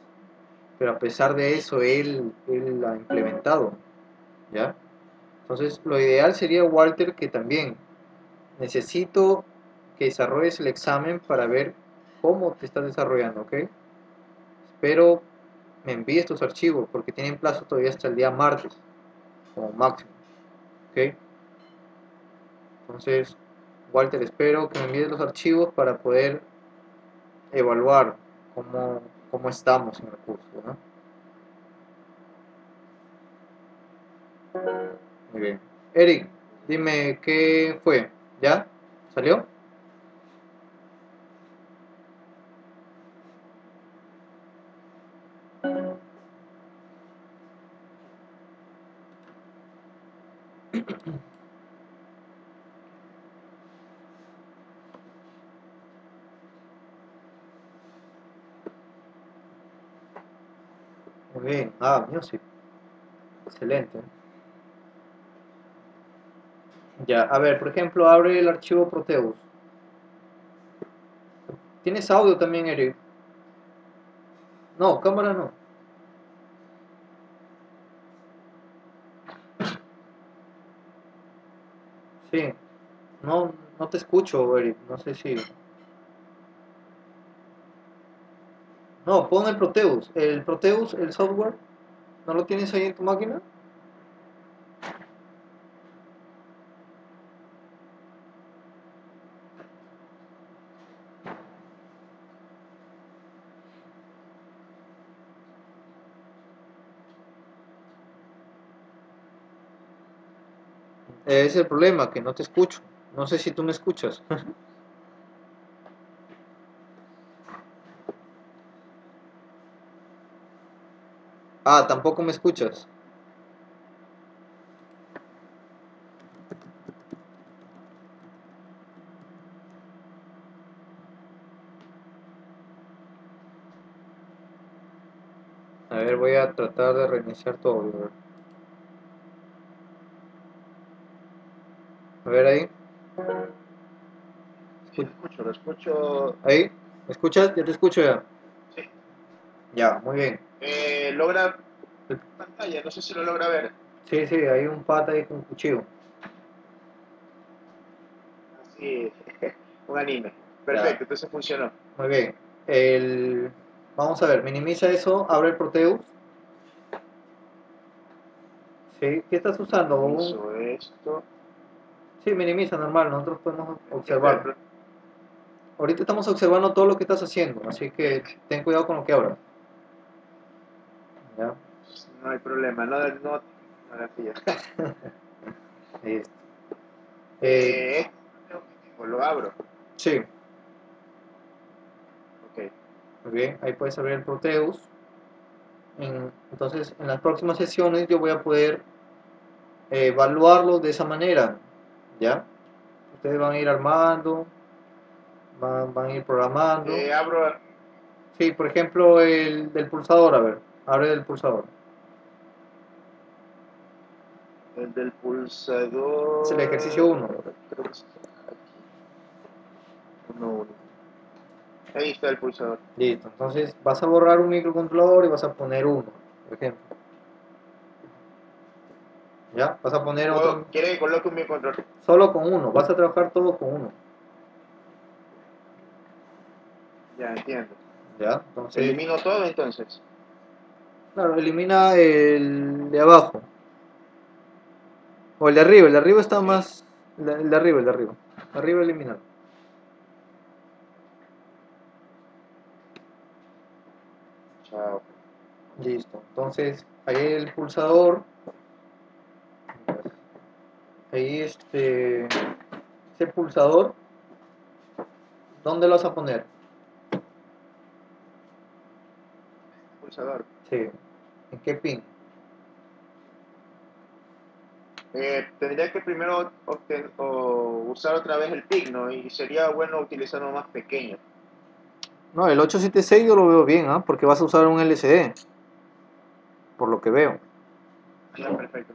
pero a pesar de eso, él la ha implementado, ¿ya? Entonces, lo ideal sería, Walter, que también necesito que desarrolles el examen para ver cómo te estás desarrollando, ¿ok? Espero me envíes tus archivos porque tienen plazo todavía hasta el día martes, como máximo, ¿ok? Entonces, Walter, espero que me envíes los archivos para poder evaluar cómo estamos en el curso, ¿no? Muy bien. Eric, dime qué fue, ¿ya? ¿Salió? Muy bien. Ah, music. Excelente. Ya, a ver, por ejemplo, abre el archivo Proteus. ¿Tienes audio también, Eric? No, cámara no. Sí. No, no te escucho, Eric. No sé si... No, pon el Proteus. El Proteus, el software, ¿no lo tienes ahí en tu máquina? Ese es el problema, que no te escucho. No sé si tú me escuchas. Ah, tampoco me escuchas. A ver, voy a tratar de reiniciar todo. A ver ahí. Sí, lo escucho, lo escucho. Ahí. ¿Me escuchas? Ya te escucho ya. Sí. Ya, muy bien. Logra pantalla, no sé si lo logra ver. Sí, sí, hay un pata ahí con un cuchillo. Así, un anime. Ya, Perfecto, entonces funcionó. muy bien. El... Vamos a ver, minimiza eso, abre el Proteus. Sí, ¿qué estás usando? Hizo esto. Sí, minimiza, normal, nosotros podemos Esto observar. Ahorita estamos observando todo lo que estás haciendo, así que ten cuidado con lo que abras. ¿Ya? no hay problema, no tecnología. Listo. Este que tengo, lo abro. Sí, Ok. muy bien, ahí puedes abrir el Proteus. Entonces, en las próximas sesiones yo voy a poder evaluarlos de esa manera, ¿ya? Ustedes van a ir armando, van a ir programando. Abro Sí, por ejemplo, el del pulsador, a ver, abre el pulsador. el del Es el ejercicio pulsador. uno. Creo que está aquí. Uno, uno. Ahí está el pulsador. Listo, entonces vas a borrar un microcontrolador y vas a poner uno, por ejemplo. ¿Ya? Vas a poner otro, ¿Quiere que coloque un microcontrolador? solo con uno, vas a trabajar todo con uno. Ya entiendo. ¿Ya? Entonces, Elimino todo entonces. claro, elimina el de abajo. O el de arriba está Sí. más... El de arriba, el de arriba. Arriba eliminar. Chao. Listo, entonces ahí el pulsador, ahí ese pulsador, ¿dónde lo vas a poner? Pulsador. Sí, ¿en qué pin? Tendría que primero usar otra vez el PIC, ¿no? Y sería bueno utilizar uno más pequeño. No, el 876 yo lo veo bien, ¿ah? Porque vas a usar un LCD, por lo que veo. Ya, perfecto.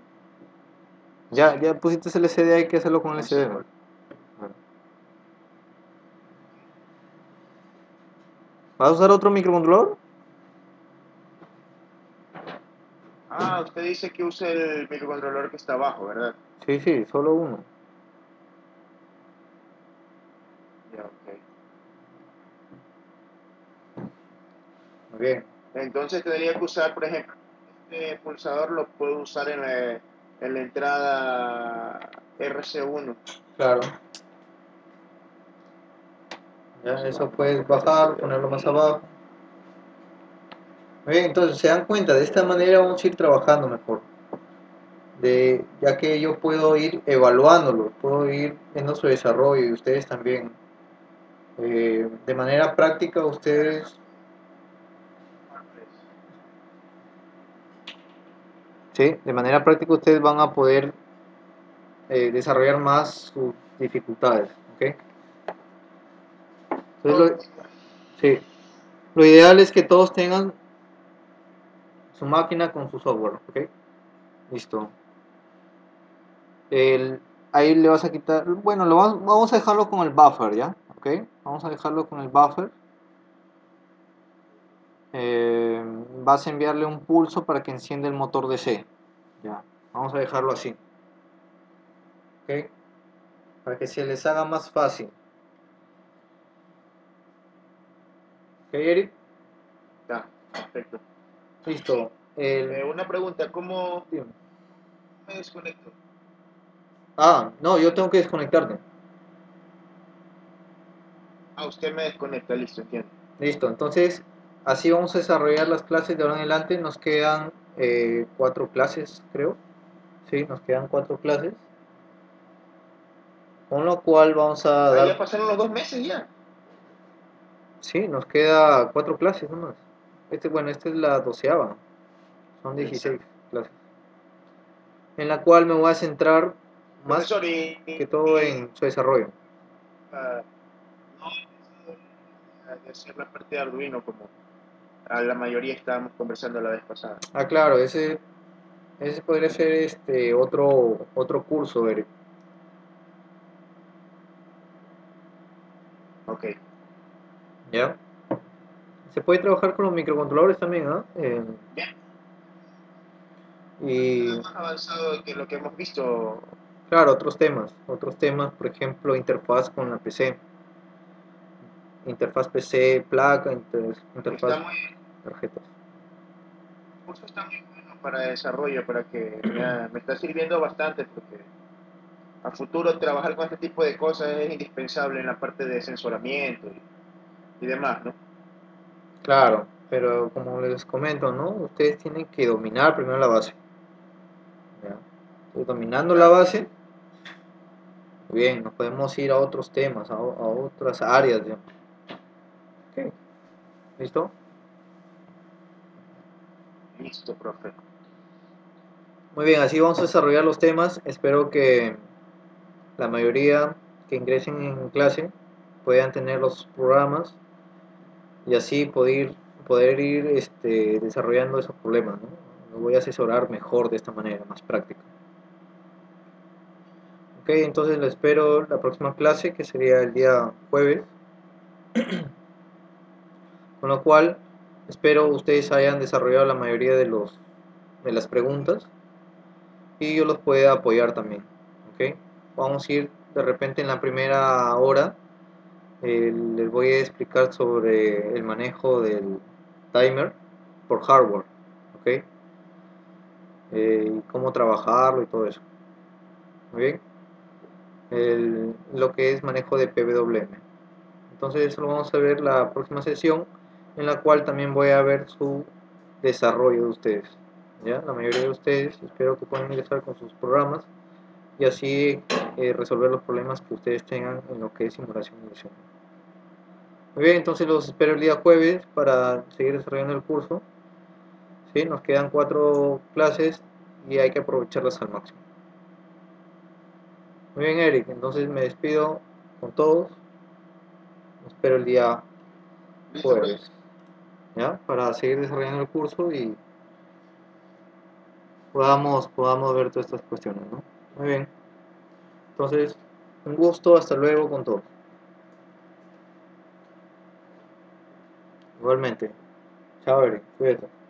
Ya pusiste ese LCD, hay que hacerlo con Entonces, LCD, ¿no? Bueno. ¿Vas a usar otro microcontrolador? usted dice que use el microcontrolador que está abajo, ¿verdad? Sí, sí, solo uno. Ya, ok. Muy bien, Entonces tendría que usar, por ejemplo, este pulsador lo puedo usar en la entrada RC1. claro. Ya, eso puedes bajar, ponerlo más abajo. Muy bien, entonces se dan cuenta, de esta manera vamos a ir trabajando mejor. Ya que yo puedo ir evaluándolo, puedo ir viendo su desarrollo y ustedes también. De manera práctica, ustedes, sí, de manera práctica ustedes van a poder desarrollar más sus dificultades, ¿ok? Entonces, Ok. sí, lo ideal es que todos tengan su máquina con su software, ¿ok? Listo. El, ahí le vas a quitar, bueno, vamos a dejarlo con el buffer, ¿ya? ¿Ok? Vamos a dejarlo con el buffer. eh, Vas a enviarle un pulso para que encienda el motor DC. Ya, vamos a dejarlo así. ¿Ok? Para que se les haga más fácil. ¿Ok, Eric? Ya, perfecto. Listo. El, Una pregunta, ¿cómo dime. me desconecto? No, yo tengo que desconectarte. Usted me desconecta, listo, entiendo. Listo, entonces así vamos a desarrollar las clases de ahora en adelante. Nos quedan 4 clases, creo. Sí, nos quedan 4 clases. Con lo cual vamos a Ya dar... pasaron los 2 meses ya. Sí, nos queda 4 clases nomás. Bueno, esta es la 12ª. Son 16 Interesante. clases. En la cual me voy a centrar más Profesor, que todo en su desarrollo. ah, no he pensado de hacer la parte de Arduino como a la mayoría estábamos conversando la vez pasada. Claro, ese podría ser otro curso, Eric. Ok. ¿Ya? Se puede trabajar con los microcontroladores también, ¿ah? Bien, Y nada más avanzado que lo que hemos visto. claro, otros temas, por ejemplo, interfaz con la PC, interfaz PC, placa, interfaz Está muy, tarjetas. el curso está muy bueno para desarrollo, para que me está sirviendo bastante porque a futuro trabajar con este tipo de cosas es indispensable en la parte de sensoramiento y demás, ¿no? Claro, pero como les comento, ¿no? Ustedes tienen que dominar primero la base. ¿Ya? Entonces, dominando la Claro. base, bien, nos podemos ir a otros temas, a otras áreas, ¿ya? Ok, ¿listo? Listo, profe. Muy bien, así vamos a desarrollar los temas. Espero que la mayoría que ingresen en clase puedan tener los programas y así poder ir desarrollando esos problemas, ¿no? Lo voy a asesorar mejor de esta manera, más práctica. Ok, entonces lo espero la próxima clase, que sería el día jueves. Con lo cual, espero ustedes hayan desarrollado la mayoría de las preguntas y yo los pueda apoyar también. ¿Ok? Vamos a ir de repente en la primera hora. Les voy a explicar sobre el manejo del timer por hardware. ¿Ok? Y cómo trabajarlo y todo eso. Muy bien. Lo que es manejo de PWM. Entonces eso lo vamos a ver la próxima sesión, en la cual también voy a ver su desarrollo de ustedes. ¿Ya? La mayoría de ustedes espero que puedan ingresar con sus programas y así resolver los problemas que ustedes tengan en lo que es simulación y visión. Muy bien, entonces los espero el día jueves para seguir desarrollando el curso. ¿Sí? Nos quedan 4 clases y hay que aprovecharlas al máximo. Muy bien, Eric, entonces me despido con todos. Los espero el día Listo, Brian. jueves, ¿ya? Para seguir desarrollando el curso y podamos ver todas estas cuestiones, ¿no? Muy bien. Entonces, un gusto, hasta luego con todos. Igualmente. Chao, Eric, cuídate.